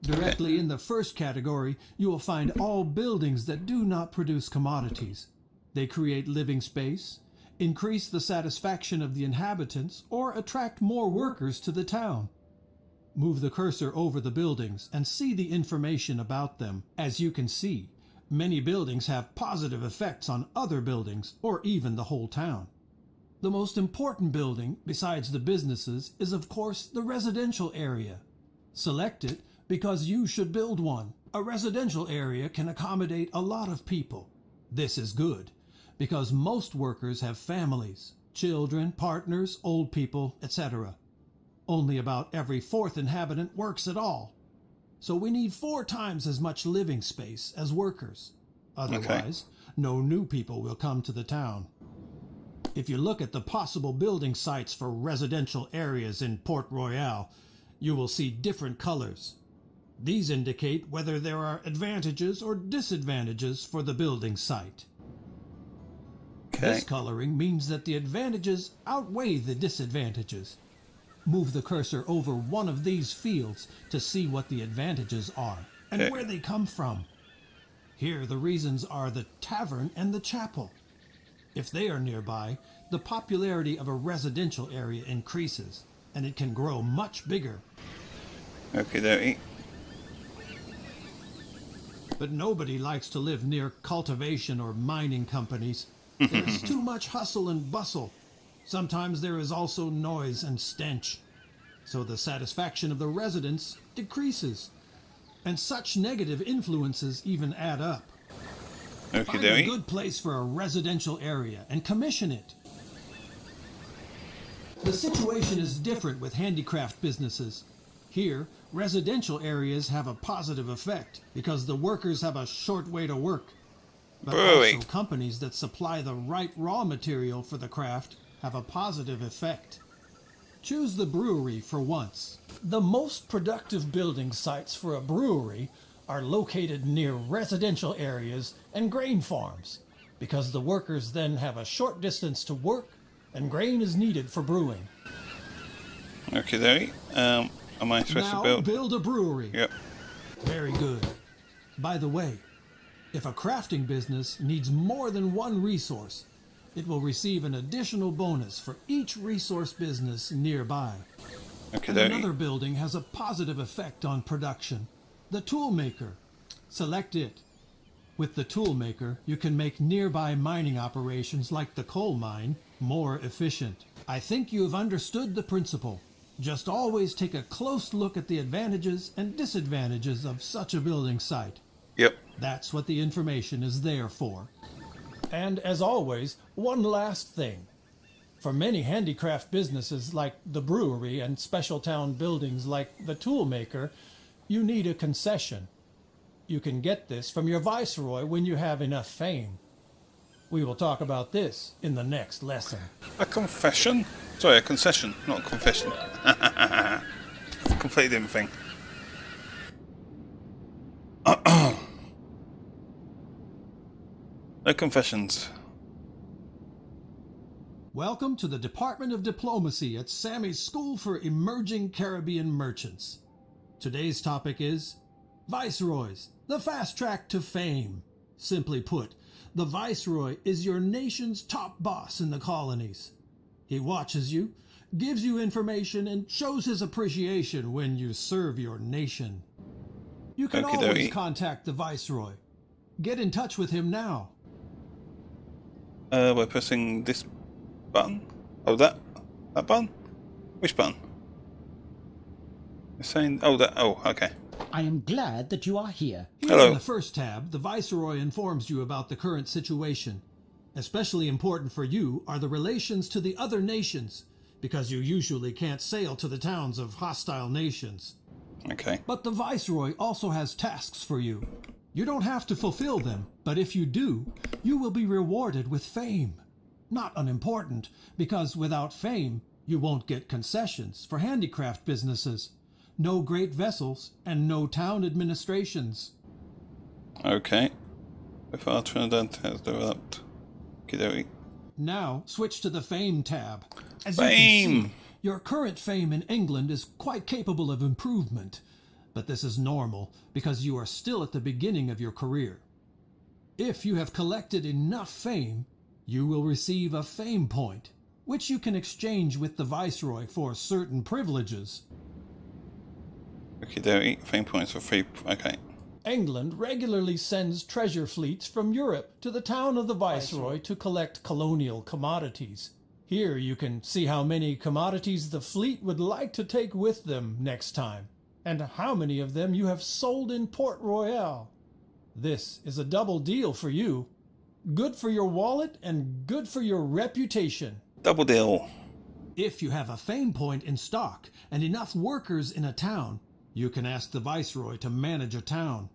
Directly in the first category, you will find all buildings that do not produce commodities. They create living space, increase the satisfaction of the inhabitants, or attract more workers to the town. Move the cursor over the buildings and see the information about them. As you can see, many buildings have positive effects on other buildings or even the whole town. The most important building, besides the businesses, is of course the residential area. Select it because you should build one. A residential area can accommodate a lot of people. This is good, because most workers have families, children, partners, old people, etc. Only about every fourth inhabitant works at all. So we need 4 times as much living space as workers. Otherwise, no new people will come to the town. If you look at the possible building sites for residential areas in Port Royale, you will see different colors. These indicate whether there are advantages or disadvantages for the building site. This coloring means that the advantages outweigh the disadvantages. Move the cursor over one of these fields to see what the advantages are and where they come from. Here the reasons are the tavern and the chapel. If they are nearby, the popularity of a residential area increases, and it can grow much bigger. Okay. But nobody likes to live near cultivation or mining companies. There's too much hustle and bustle. Sometimes there is also noise and stench. So the satisfaction of the residents decreases. And such negative influences even add up. Find a good place for a residential area and commission it. The situation is different with handicraft businesses. Here, residential areas have a positive effect because the workers have a short way to work. But also companies that supply the right raw material for the craft have a positive effect. Choose the brewery for once. The most productive building sites for a brewery are located near residential areas and grain farms, because the workers then have a short distance to work and grain is needed for brewing. Okay, am I supposed to build? Now build a brewery. Yep. Very good. By the way, if a crafting business needs more than one resource, it will receive an additional bonus for each resource business nearby. Okay, and another building has a positive effect on production. The tool maker. Select it. With the tool maker, you can make nearby mining operations like the coal mine more efficient. I think you have understood the principle. Just always take a close look at the advantages and disadvantages of such a building site. Yep. That's what the information is there for. And as always, one last thing. For many handicraft businesses like the brewery and special town buildings like the toolmaker, you need a concession. You can get this from your viceroy when you have enough fame. We will talk about this in the next lesson. A confession? Sorry, a concession, not a confession. It's a completely different thing. No confessions. Welcome to the Department of Diplomacy at Sammy's School for Emerging Caribbean Merchants. Today's topic is Viceroys, the fast track to fame. Simply put, the Viceroy is your nation's top boss in the colonies. He watches you, gives you information, and shows his appreciation when you serve your nation. You can always contact the Viceroy. Get in touch with him now. We're pressing this button. Oh, that button? Which button? It's saying, oh, that, oh, okay. I am glad that you are here. Here in the first tab, the Viceroy informs you about the current situation. Especially important for you are the relations to the other nations, because you usually can't sail to the towns of hostile nations. Okay. But the Viceroy also has tasks for you. You don't have to fulfill them, but if you do, you will be rewarded with fame. Not unimportant, because without fame, you won't get concessions for handicraft businesses, no great vessels, and no town administrations. Okay. If our Trinidad has developed. Okey-dokey. Now, switch to the Fame tab. As Fame! you can see, your current fame in England is quite capable of improvement, but this is normal because you are still at the beginning of your career. If you have collected enough fame, you will receive a fame point, which you can exchange with the Viceroy for certain privileges. Okey-dokey. Fame points for free. Okay. England regularly sends treasure fleets from Europe to the town of the Viceroy to collect colonial commodities. Here you can see how many commodities the fleet would like to take with them next time, and how many of them you have sold in Port Royale. This is a double deal for you. Good for your wallet and good for your reputation. Double deal. If you have a fame point in stock and enough workers in a town, you can ask the Viceroy to manage a town.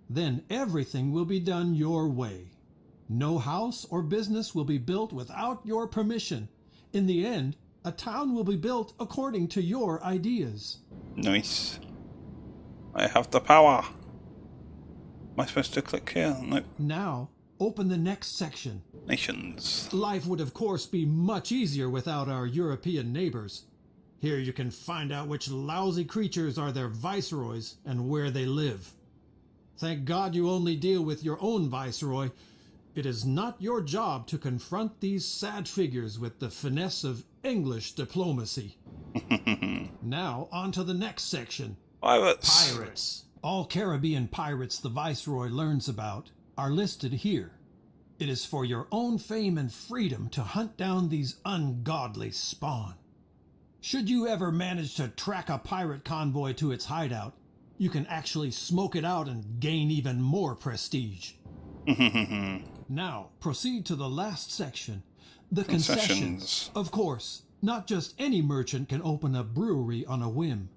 Then everything will be done your way. No house or business will be built without your permission. In the end, a town will be built according to your ideas. Nice. I have the power. Am I supposed to click here? Nope. Now, open the next section. Nations. Life would of course be much easier without our European neighbors. Here you can find out which lousy creatures are their viceroys and where they live. Thank God you only deal with your own viceroy. It is not your job to confront these sad figures with the finesse of English diplomacy. Now, on to the next section. Pirates. Pirates. All Caribbean pirates the Viceroy learns about are listed here. It is for your own fame and freedom to hunt down these ungodly spawn. Should you ever manage to track a pirate convoy to its hideout, you can actually smoke it out and gain even more prestige. Now, proceed to the last section. The concessions. Of course, not just any merchant can open a brewery on a whim.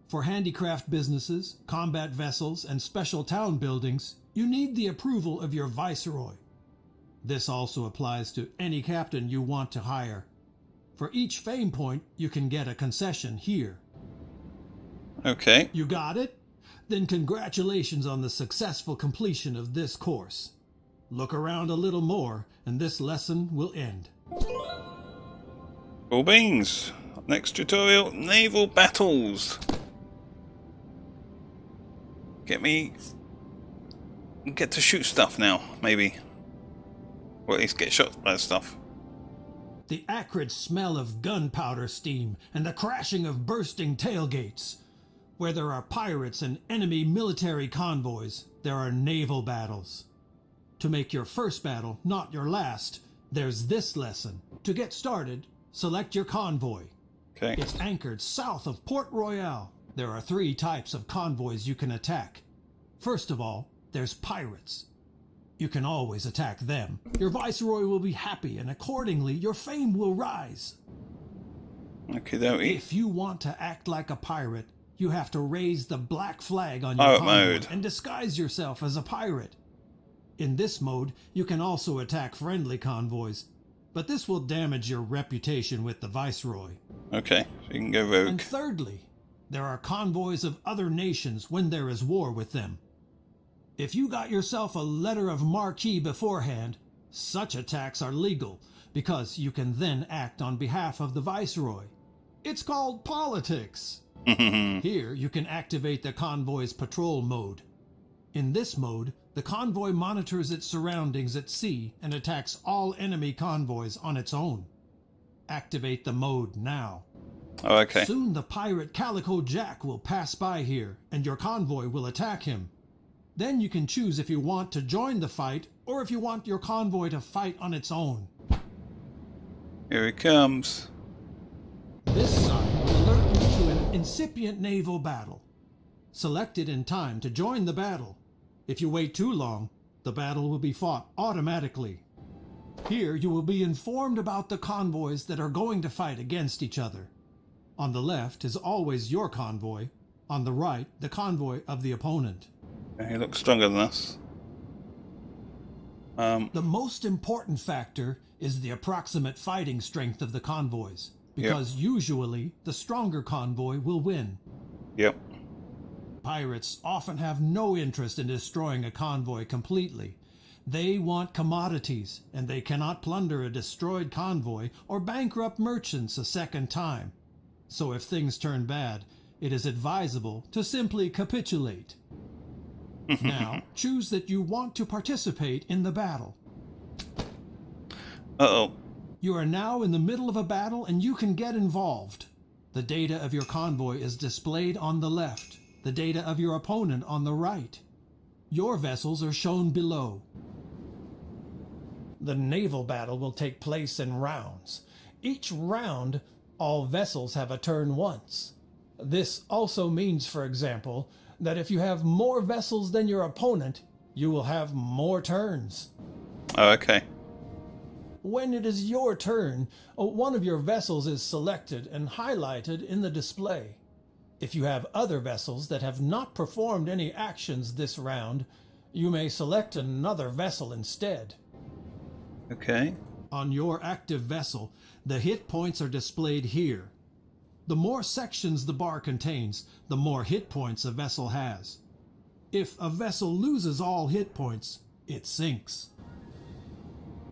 For handicraft businesses, combat vessels, and special town buildings, you need the approval of your viceroy. This also applies to any captain you want to hire. For each fame point, you can get a concession here. Okay. You got it? Then congratulations on the successful completion of this course. Look around a little more, and this lesson will end. Cool beans. Next tutorial, naval battles. Get to shoot stuff now, maybe. Or at least get shot by stuff. The acrid smell of gunpowder steam and the crashing of bursting tailgates. Where there are pirates and enemy military convoys, there are naval battles. To make your first battle not your last, there's this lesson. To get started, select your convoy. Okay. It's anchored south of Port Royale. There are 3 types of convoys you can attack. First of all, there's pirates. You can always attack them. Your viceroy will be happy, and accordingly, your fame will rise. Okay, dokie. If you want to act like a pirate, you have to raise the black flag on your Pirate convoy mode. and disguise yourself as a pirate. In this mode, you can also attack friendly convoys, but this will damage your reputation with the viceroy. Okay, so you can go rogue. And thirdly, there are convoys of other nations when there is war with them. If you got yourself a letter of marque beforehand, such attacks are legal because you can then act on behalf of the viceroy. It's called politics. Here you can activate the convoy's patrol mode. In this mode, the convoy monitors its surroundings at sea and attacks all enemy convoys on its own. Activate the mode now. Oh, okay. Soon the pirate Calico Jack will pass by here, and your convoy will attack him. Then you can choose if you want to join the fight, or if you want your convoy to fight on its own. Here he comes. This sign will alert you to an incipient naval battle. Select it in time to join the battle. If you wait too long, the battle will be fought automatically. Here you will be informed about the convoys that are going to fight against each other. On the left is always your convoy. On the right, the convoy of the opponent. He looks stronger than us. The most important factor is the approximate fighting strength of the convoys, because usually the stronger convoy will win. Yep. Pirates often have no interest in destroying a convoy completely. They want commodities, and they cannot plunder a destroyed convoy or bankrupt merchants a second time. So if things turn bad, it is advisable to simply capitulate. Now, choose that you want to participate in the battle. Uh-oh. You are now in the middle of a battle and you can get involved. The data of your convoy is displayed on the left, the data of your opponent on the right. Your vessels are shown below. The naval battle will take place in rounds. Each round, all vessels have a turn once. This also means, for example, that if you have more vessels than your opponent, you will have more turns. Oh, okay. When it is your turn, one of your vessels is selected and highlighted in the display. If you have other vessels that have not performed any actions this round, you may select another vessel instead. Okay. On your active vessel, the hit points are displayed here. The more sections the bar contains, the more hit points a vessel has. If a vessel loses all hit points, it sinks.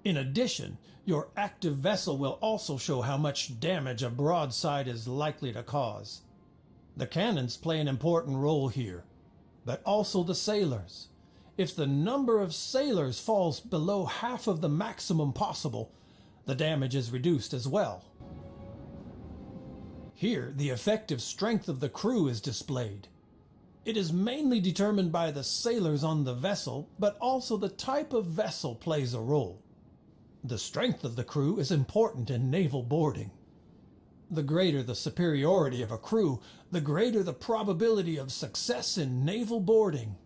In addition, your active vessel will also show how much damage a broadside is likely to cause. The cannons play an important role here, but also the sailors. If the number of sailors falls below half of the maximum possible, the damage is reduced as well. Here, the effective strength of the crew is displayed. It is mainly determined by the sailors on the vessel, but also the type of vessel plays a role. The strength of the crew is important in naval boarding. The greater the superiority of a crew, the greater the probability of success in naval boarding.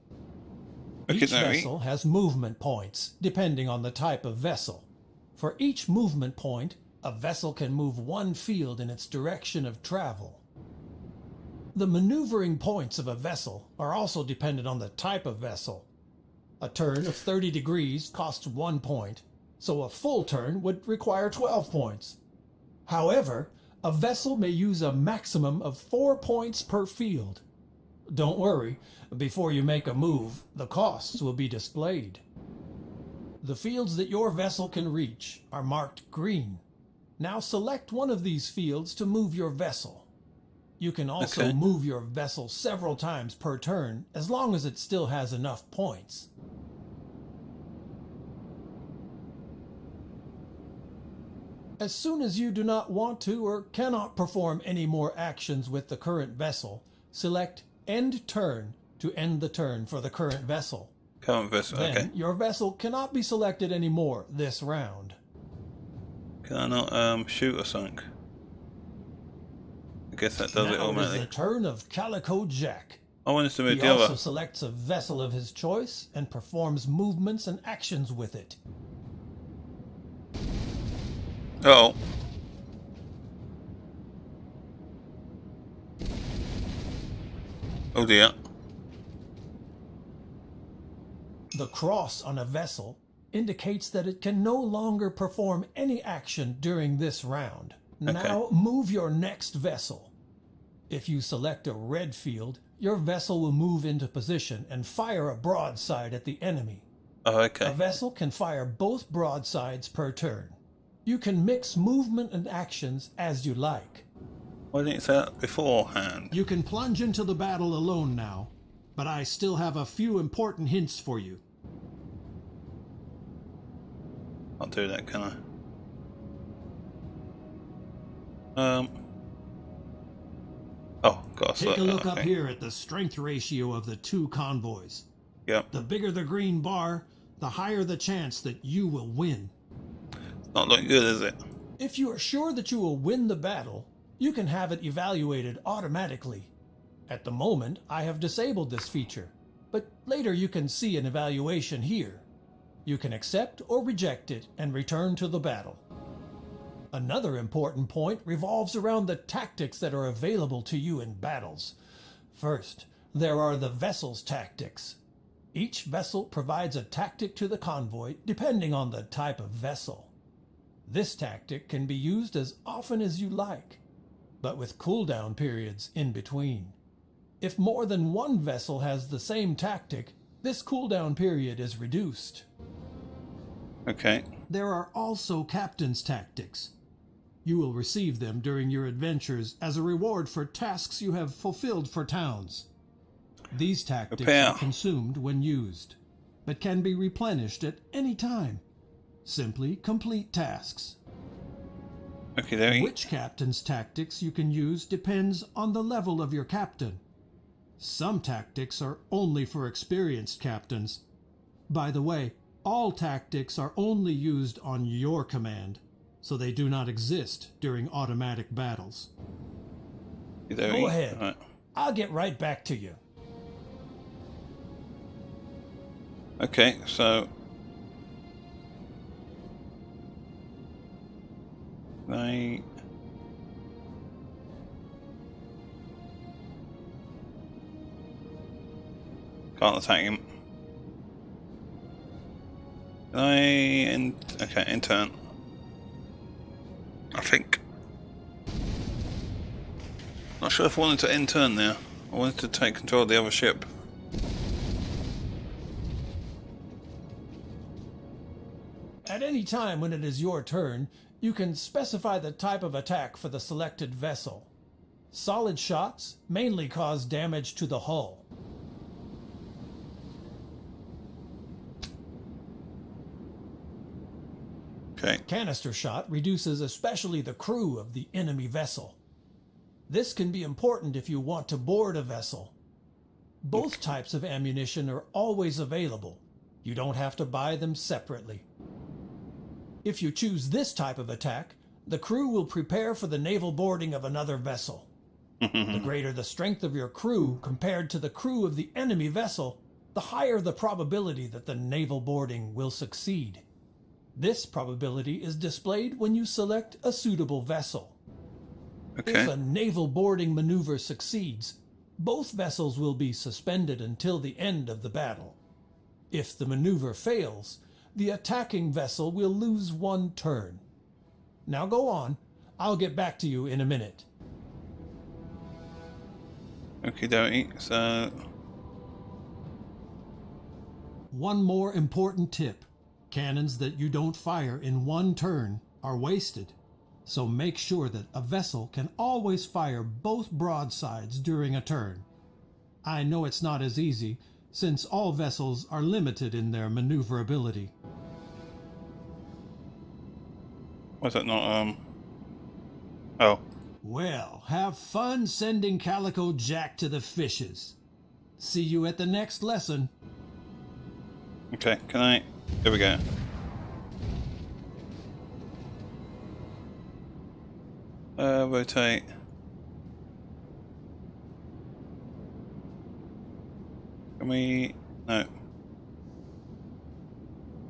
Each vessel has movement points, depending on the type of vessel. For each movement point, a vessel can move one field in its direction of travel. The maneuvering points of a vessel are also dependent on the type of vessel. A turn of 30 degrees costs 1 point, so a full turn would require 12 points. However, a vessel may use a maximum of 4 points per field. Don't worry, before you make a move, the costs will be displayed. The fields that your vessel can reach are marked green. Now select one of these fields to move your vessel. You can also move your vessel several times per turn, as long as it still has enough points. As soon as you do not want to or cannot perform any more actions with the current vessel, select End Turn to end the turn for the current vessel. Current vessel, then your vessel cannot be selected anymore this round. Can I not shoot or something? I guess that does it automatically. Now is the turn of Calico Jack. I wanted to move He the also other. selects a vessel of his choice and performs movements and actions with it. Oh. Oh dear. The cross on a vessel indicates that it can no longer perform any action during this round. Okay. Now move your next vessel. If you select a red field, your vessel will move into position and fire a broadside at the enemy. Oh, A okay. vessel can fire both broadsides per turn. You can mix movement and actions as you like. Why didn't you say that beforehand? You can plunge into the battle alone now, but I still have a few important hints for you. I'll do that, can I? Oh, got to Take a look okay. up here at the strength ratio of the two convoys. Yep. The bigger the green bar, the higher the chance that you will win. Not looking good, is it? If you are sure that you will win the battle, you can have it evaluated automatically. At the moment, I have disabled this feature, but later you can see an evaluation here. You can accept or reject it and return to the battle. Another important point revolves around the tactics that are available to you in battles. First, there are the vessel's tactics. Each vessel provides a tactic to the convoy depending on the type of vessel. This tactic can be used as often as you like, but with cooldown periods in between. If more than one vessel has the same tactic, this cooldown period is reduced. Okay. There are also captain's tactics. You will receive them during your adventures as a reward for tasks you have fulfilled for towns. These tactics Repair. are consumed when used, but can be replenished at any time. Simply complete tasks. Okay, there you Which captain's tactics you can use depends on the level of your captain. Some tactics are only for experienced captains. By the way, all tactics are only used on your command, so they do not exist during automatic battles. there Go you ahead. Right. I'll get right back to you. Okay, so they can't attack him. Okay, in turn. I think. Not sure if I wanted to end turn there. I wanted to take control of the other ship. At any time when it is your turn, you can specify the type of attack for the selected vessel. Solid shots mainly cause damage to the hull. Okay. Canister shot reduces especially the crew of the enemy vessel. This can be important if you want to board a vessel. Both types of ammunition are always available. You don't have to buy them separately. If you choose this type of attack, the crew will prepare for the naval boarding of another vessel. The greater the strength of your crew compared to the crew of the enemy vessel, the higher the probability that the naval boarding will succeed. This probability is displayed when you select a suitable vessel. Okay. If a naval boarding maneuver succeeds, both vessels will be suspended until the end of the battle. If the maneuver fails, the attacking vessel will lose one turn. Now go on. I'll get back to you in a minute. Okie dokie. So One more important tip. Cannons that you don't fire in one turn are wasted. So make sure that a vessel can always fire both broadsides during a turn. I know it's not as easy, since all vessels are limited in their maneuverability. was that not oh. Well, have fun sending Calico Jack to the fishes. See you at the next lesson. Okay, can I here we go. Rotate. Can we? No.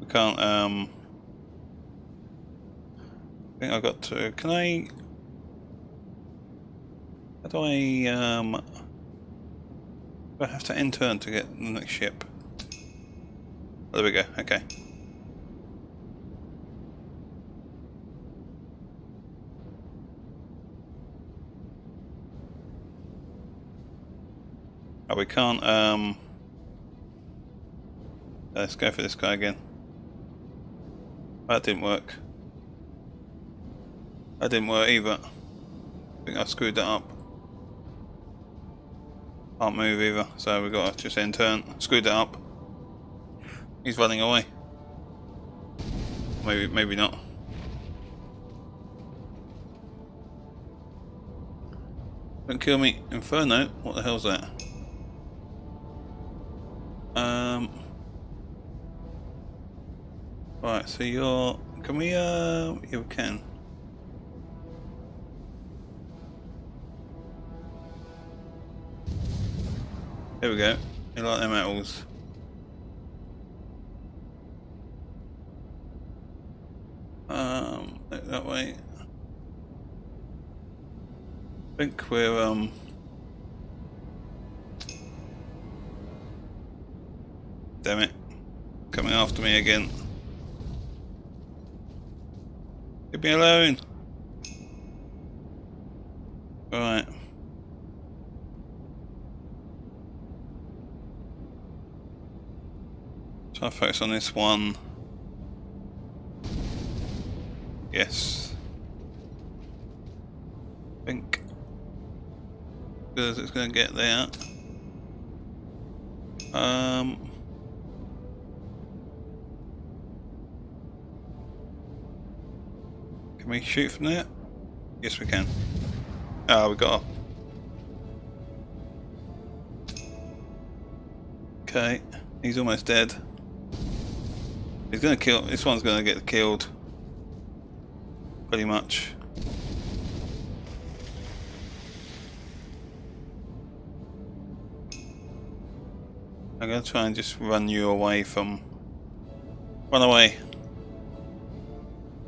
We can't, I think I got to, can I? How do I have to enter to get the next ship? Oh, there we go, okay. Oh, we can't, let's go for this guy again. That didn't work. That didn't work either. I think I screwed that up. Can't move either, so we've got to just end turn. Screwed that up. He's running away. Maybe not. Don't kill me, Inferno. What the hell's that? Right, so you're. Can we? Yeah, we can. There we go. You like them metals. That way. I think we're damn it. Coming after me again. Leave me alone. Right. Try to focus on this one. Yes. I think because it's going to get there. Can we shoot from there? Yes, we can. Ah, we got off. Okay, he's almost dead. He's gonna kill. This one's gonna get killed. Pretty much. I'm gonna try and just run you away from. Run away.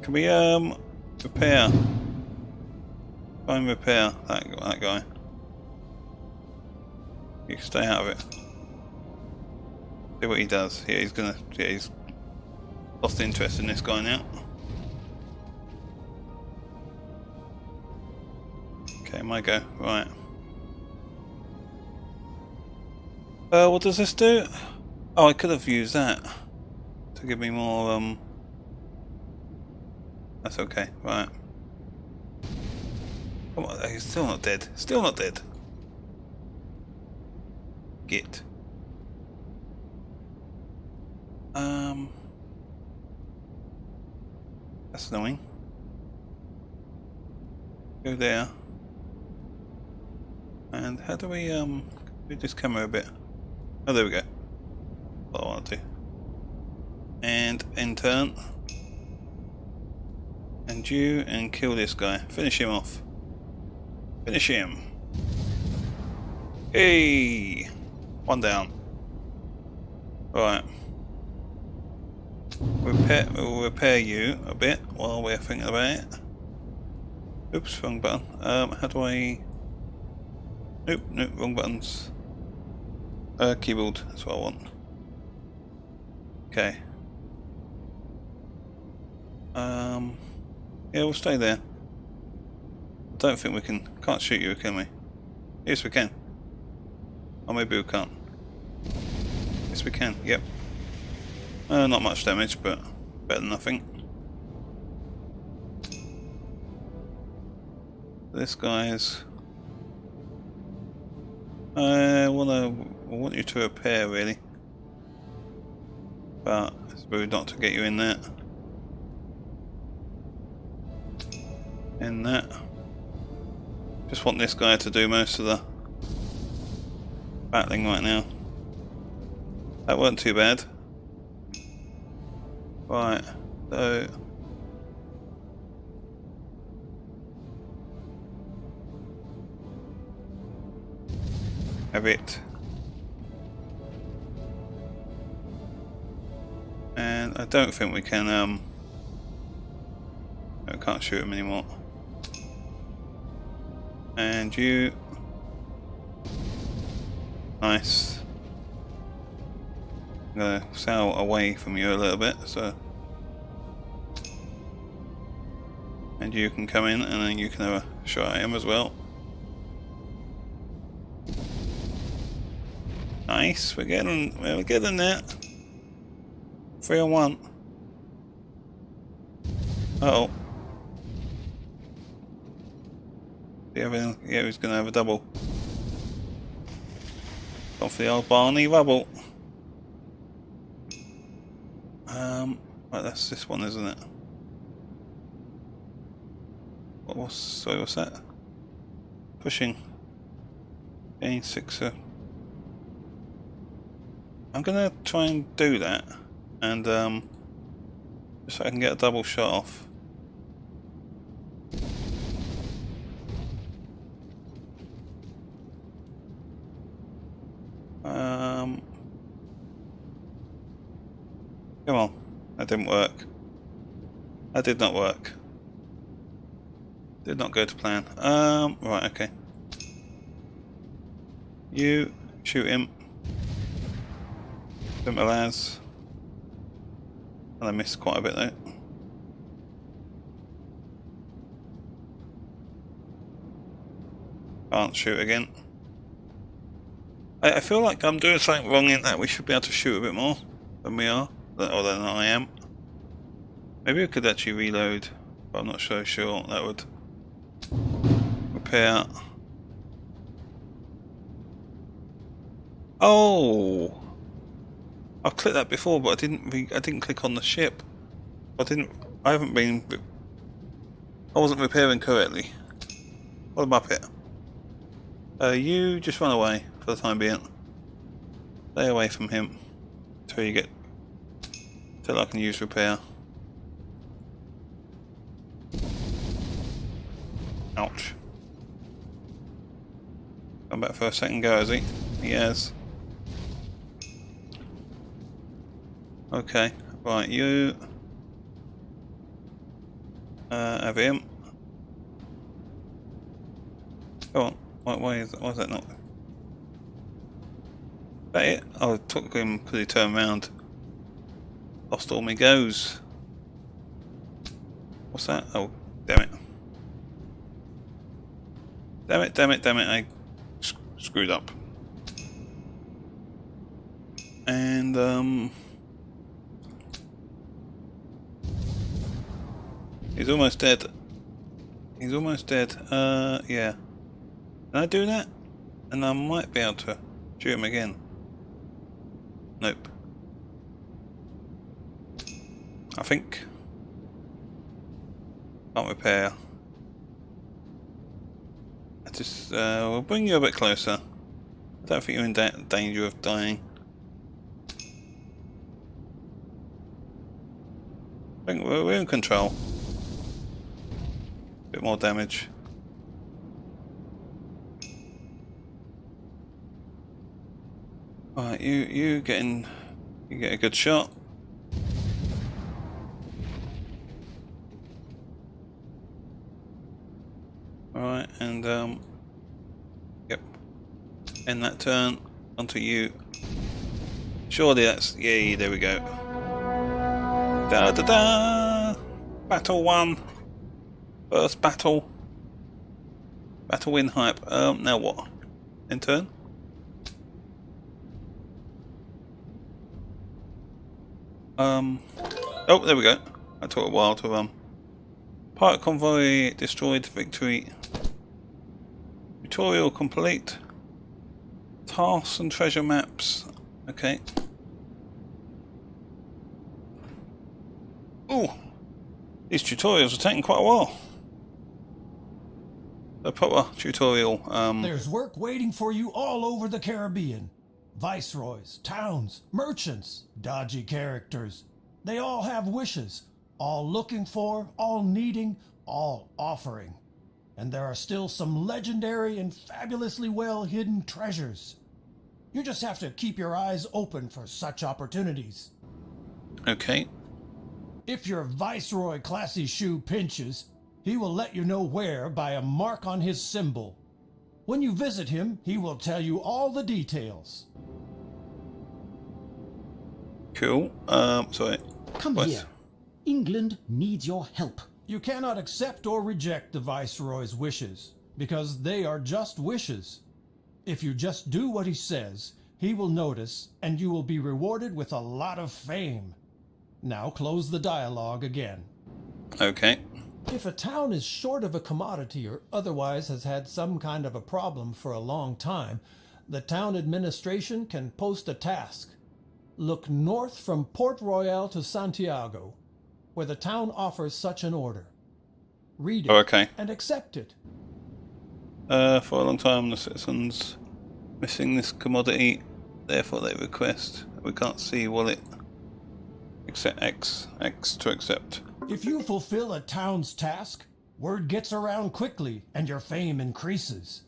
Can we repair? Try and repair that guy. You can stay out of it. See what he does. Yeah, he's gonna. Yeah, he's lost interest in this guy now. Okay, my go. Right. What does this do? Oh, I could have used that to give me more. That's okay. Right. Come on, he's still not dead. Still not dead. Git. That's annoying. Go there. And how do we move this camera a bit? Oh, there we go. What I want to do. And end turn. And you, and kill this guy. Finish him off. Finish him. Hey! One down. Right. We'll repair you a bit while we're thinking about it. Oops, wrong button. How do I... Nope, wrong buttons. Keyboard, that's what I want. Okay. Yeah, we'll stay there. I don't think we can't shoot you, can we? Yes, we can. Or maybe we can't. Yes, we can, yep. Not much damage, but better than nothing. This guy's... I want you to repair, really. But it's rude not to get you in there. In that. Just want this guy to do most of the battling right now. That wasn't too bad. Right, so... Have it. I don't think we can, I can't shoot him anymore. And you... Nice. I'm gonna sail away from you a little bit, so... And you can come in, and then you can have a shot at him as well. Nice, we're getting there. 3 on 1. Uh-oh. Yeah, he's gonna have a double. Off the old Barney rubble. Right, that's this one, isn't it? Sorry, what's that? Pushing. Gain 6. I'm gonna try and do that, and just so I can get a double shot off. Come on, that didn't work. That did not work. Did not go to plan. Right, okay. You shoot him. Simple as. And I missed quite a bit though. Can't shoot again. I feel like I'm doing something wrong in that we should be able to shoot a bit more than we are, or than I am. Maybe we could actually reload, but I'm not so sure that would repair. Oh, I clicked that before, but I didn't click on the ship. I wasn't repairing correctly. What a muppet. You just run away for the time being. Stay away from him till I can use repair. Ouch. Come back for a second go, has he? He has. Okay, right, you have him. Go on. Why is that not? Is that it? Oh, it took him because he turned around. Off Stormy goes. What's that? Oh, damn it. Damn it, I screwed up. And, he's almost dead. He's almost dead. Yeah. Can I do that? And I might be able to shoot him again. Nope. I think. Can't repair. I just, we'll bring you a bit closer. I don't think you're in danger of dying. I think we're in control. Bit more damage. Alright, you get a good shot. Alright, and yep. End that turn onto you. Surely that's, yay, there we go. Da da da! Battle 1. First battle. Battle win hype. Now what? In turn? Oh, there we go. That took a while to Pirate convoy destroyed. Victory. Tutorial complete. Tasks and treasure maps. Okay. Ooh, these tutorials are taking quite a while. The proper tutorial. There's work waiting for you all over the Caribbean. Viceroys, towns, merchants, dodgy characters. They all have wishes, all looking for, all needing, all offering. And there are still some legendary and fabulously well hidden treasures. You just have to keep your eyes open for such opportunities. Okay. If your viceroy classy shoe pinches, he will let you know where by a mark on his symbol. When you visit him, he will tell you all the details. Cool. Sorry. Come What's- here. England needs your help. You cannot accept or reject the viceroy's wishes, because they are just wishes. If you just do what he says, he will notice, and you will be rewarded with a lot of fame. Now close the dialogue again. Okay. If a town is short of a commodity or otherwise has had some kind of a problem for a long time, the town administration can post a task. Look north from Port Royale to Santiago, where the town offers such an order. Read it Oh, okay. and accept it. For a long time, the citizens missing this commodity, therefore they request. We can't see wallet. Accept X to accept. If you fulfill a town's task, word gets around quickly and your fame increases.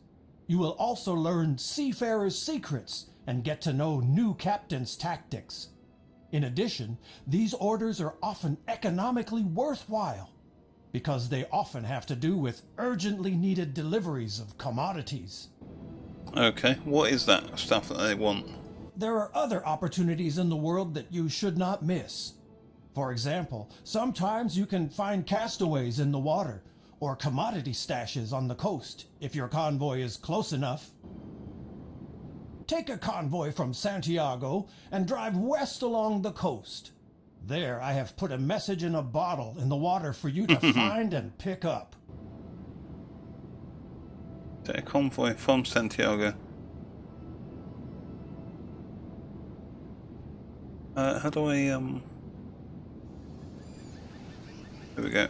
You will also learn seafarers' secrets and get to know new captains' tactics. In addition, these orders are often economically worthwhile because they often have to do with urgently needed deliveries of commodities. Okay, what is that stuff that they want? There are other opportunities in the world that you should not miss. For example, sometimes you can find castaways in the water or commodity stashes on the coast if your convoy is close enough. Take a convoy from Santiago and drive west along the coast. There I have put a message in a bottle in the water for you to find and pick up. Take a convoy from Santiago. How do I, There we go.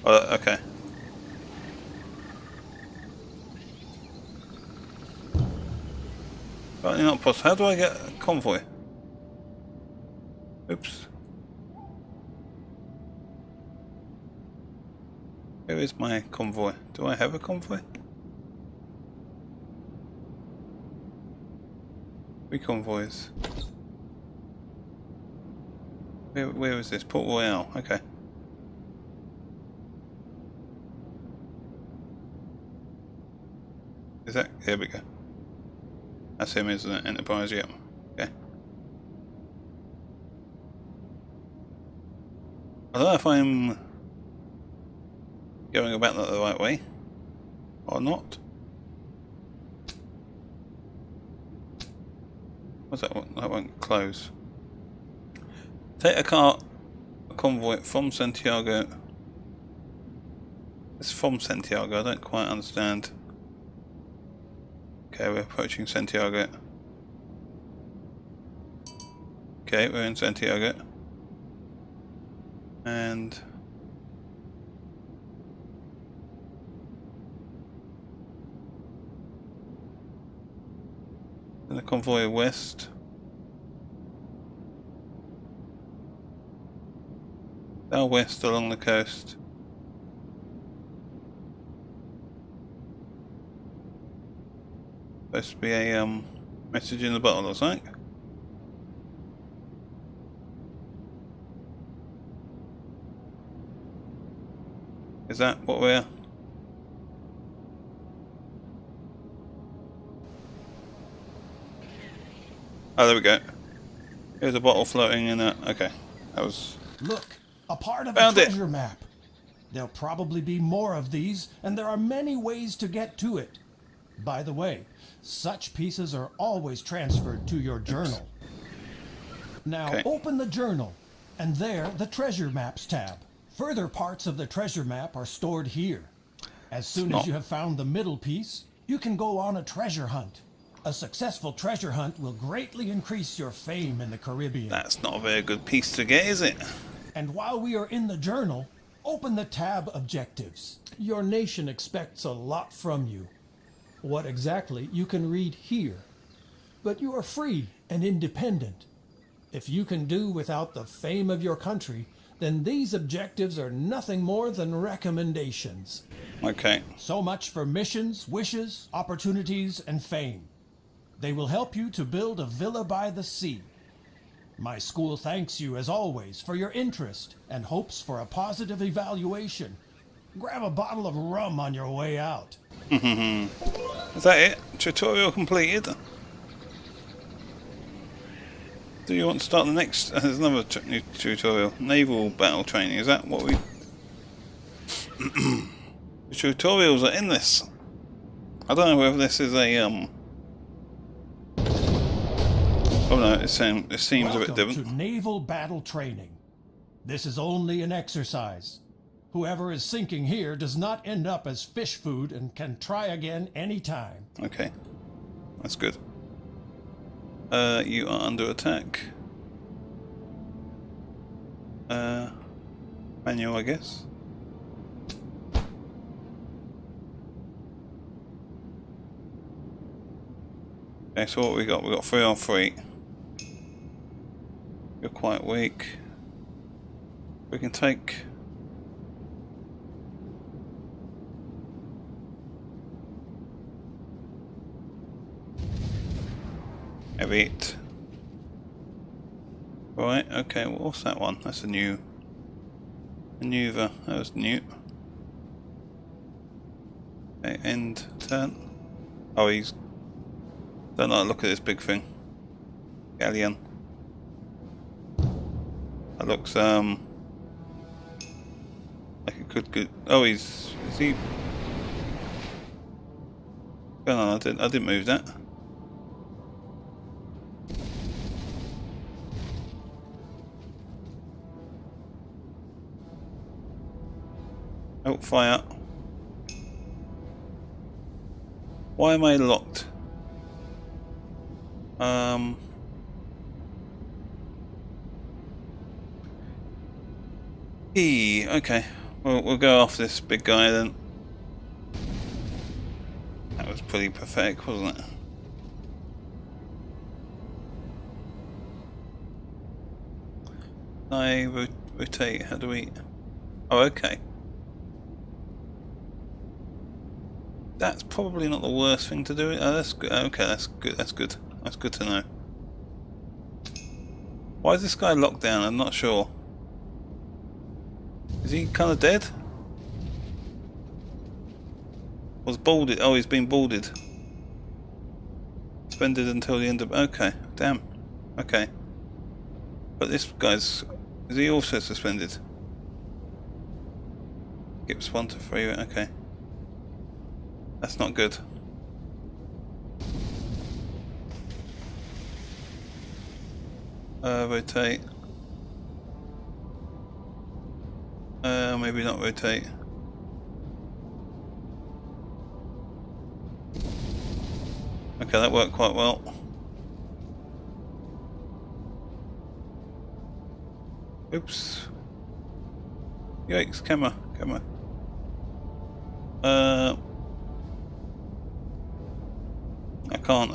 Oh, okay. Apparently not possible. How do I get a convoy? Oops. Where is my convoy? Do I have a convoy? 3 convoys. Where is this? Port Royale. Okay. Is that? There we go. That's him, isn't it? Enterprise, yep. Okay. I don't know if I'm going about that the right way or not. What's that one? That won't close. Take a convoy from Santiago. It's from Santiago, I don't quite understand. Okay, we're approaching Santiago. Okay, we're in Santiago. And the convoy west. West along the coast. Supposed to be a message in the bottle or something. Is that what we're... Oh, there we go. Here's a bottle floating in that. Okay, that was... Look, a part of Found a it. treasure map. There'll probably be more of these, and there are many ways to get to it. By the way, such pieces are always transferred to your journal. Now Okay. open the journal, and there the treasure maps tab. Further parts of the treasure map are stored here. As soon as you have found the middle piece, you can go on a treasure hunt. A successful treasure hunt will greatly increase your fame in the Caribbean. That's not a very good piece to get, is it? And while we are in the journal, open the tab Objectives. Your nation expects a lot from you. What exactly you can read here. But you are free and independent. If you can do without the fame of your country, then these objectives are nothing more than recommendations. Okay. So much for missions, wishes, opportunities, and fame. They will help you to build a villa by the sea. My school thanks you, as always, for your interest and hopes for a positive evaluation. Grab a bottle of rum on your way out. Is that it? Tutorial completed. Do you want to start the next? There's another new tutorial. Naval battle training. Is that what we... The tutorials are in this. I don't know whether this is a Oh no, it seems a bit different. Welcome to naval battle training. This is only an exercise. Whoever is sinking here does not end up as fish food and can try again anytime. Okay, that's good. You are under attack. Manual, I guess. Okay, so what we got? We got 3 on 3. You're quite weak. We can take. Heavy it. Right, okay, well, what's that one? That's a new maneuver. That was new. Okay, end turn. Oh, he's. Don't like the look at this big thing. Galleon. That looks like it could go. Oh, is he? Going on, I didn't move that. Oh, fire. Why am I locked? E. Okay. We'll go after this big guy then. That was pretty pathetic, wasn't it? I rotate. How do we? Oh, okay. That's probably not the worst thing to do. Oh, that's good. Okay, that's good. That's good. That's good to know. Why is this guy locked down? I'm not sure. Is he kind of dead? Was boarded? Oh, he's been boarded. Suspended until the end of. Okay, damn. Okay. But this guy's. Is he also suspended? Skips 1 to 3. Okay. That's not good. Rotate. Maybe not rotate. Okay, that worked quite well. Oops. Yikes, camera. I can't,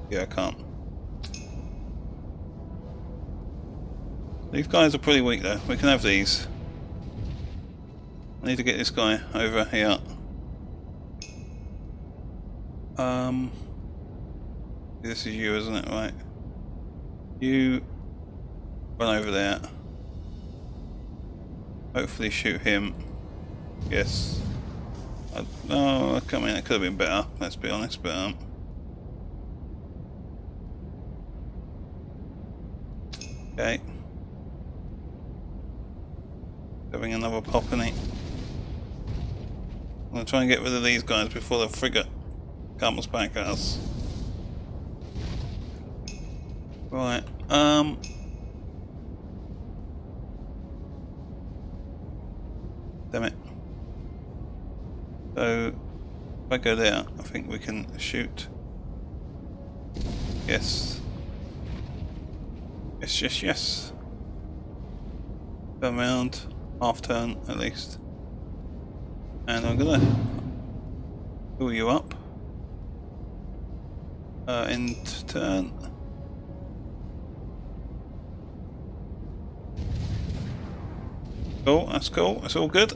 yeah, I can't. These guys are pretty weak though. We can have these. I need to get this guy over here. This is you, isn't it? Right. You run over there. Hopefully shoot him. Yes. No, I mean, it could have been better, let's be honest, but okay. Having another pop in it. I'm gonna try and get rid of these guys before the frigate comes back at us. Right, damn it. So, if I go there, I think we can shoot. Yes. Yes. Turn around, half turn at least. And I'm gonna pull you up. End turn. Cool, that's cool. That's all good.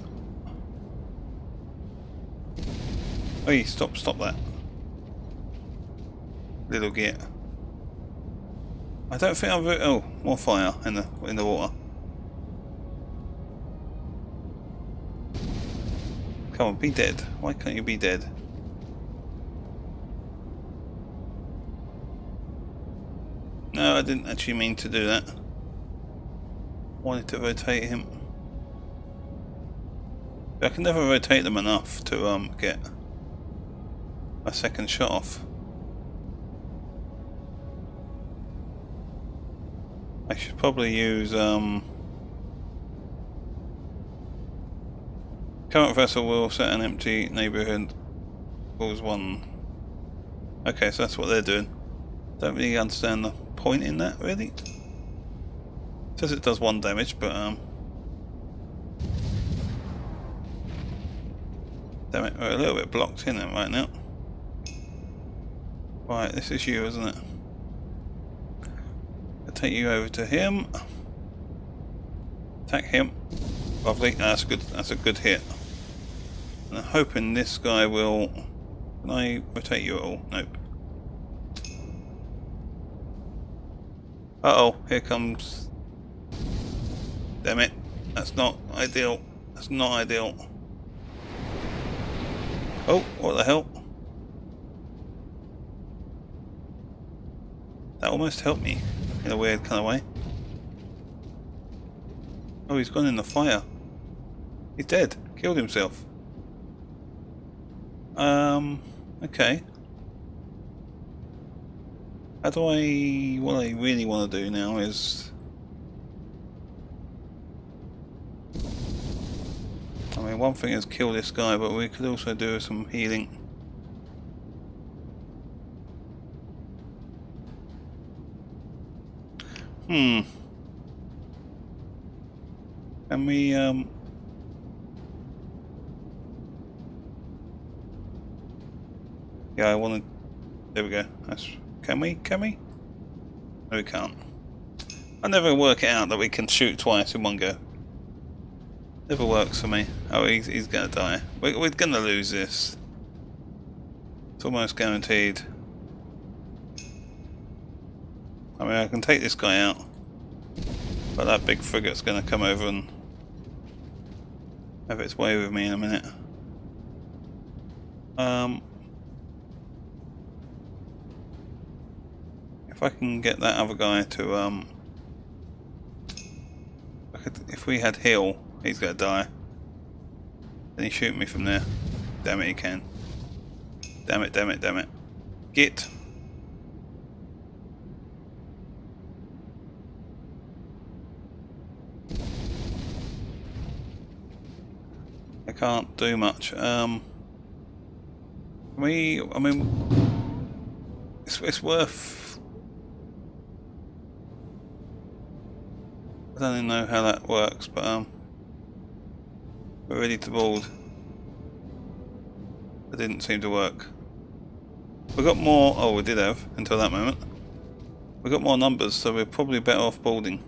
Hey, stop that. Little git. I don't think I've... Oh, more fire in the water. Come on, be dead. Why can't you be dead? No, I didn't actually mean to do that. Wanted to rotate him. I can never rotate them enough to get a second shot off. I should probably use current vessel will set an empty neighbourhood equals 1. Okay, so that's what they're doing. Don't really understand the point in that, really. Says it does 1 damage, but damn it, we're a little bit blocked in it right now. Right, this is you, isn't it? I'll take you over to him. Attack him. Lovely, that's good. That's a good hit. And I'm hoping this guy will. Can I rotate you at all? Nope. Uh oh, here comes. Damn it. That's not ideal. That's not ideal. Oh, what the hell? That almost helped me in a weird kind of way. Oh, he's gone in the fire. He's dead. Killed himself. Okay. How do I... What I really want to do now is... I mean, one thing is kill this guy, but we could also do some healing. Can we, yeah, I want to... There we go. That's... Can we? Can we? No, we can't. I never work it out that we can shoot twice in one go. Never works for me. Oh, he's gonna die. We're gonna lose this. It's almost guaranteed. I mean, I can take this guy out, but that big frigate's gonna come over and have its way with me in a minute. If I can get that other guy to if we had heal, he's gonna die. Then he shoot me from there. Damn it, he can. Damn it, damn it, damn it. Get. I can't do much. I mean, it's worth. I don't even know how that works, but we're ready to board. It didn't seem to work. We got more. Oh, we did have until that moment. We got more numbers, so we're probably better off boarding.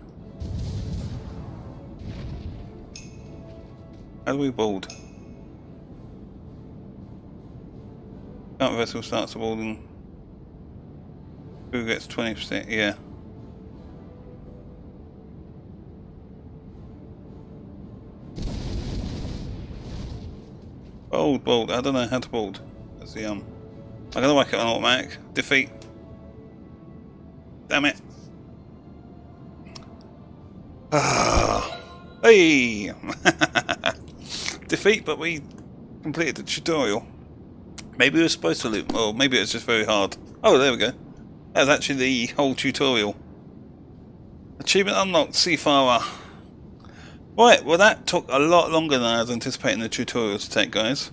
How do we board? Current vessel starts boarding. Who gets 20%? Yeah. Bold. I don't know how to board. That's the I'm gonna whack it on automatic. Defeat. Damn it. Ah. Hey. Defeat, but we completed the tutorial. Maybe we were supposed to loot, or maybe it was just very hard. Oh, there we go. That was actually the whole tutorial. Achievement unlocked, Seafarer. Right, well that took a lot longer than I was anticipating the tutorial to take, guys.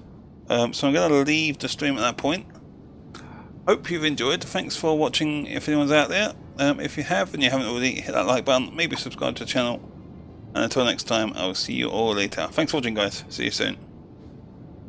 So I'm going to leave the stream at that point. Hope you've enjoyed. Thanks for watching if anyone's out there. If you have and you haven't already, hit that like button, maybe subscribe to the channel. And until next time, I'll see you all later. Thanks for watching, guys. See you soon.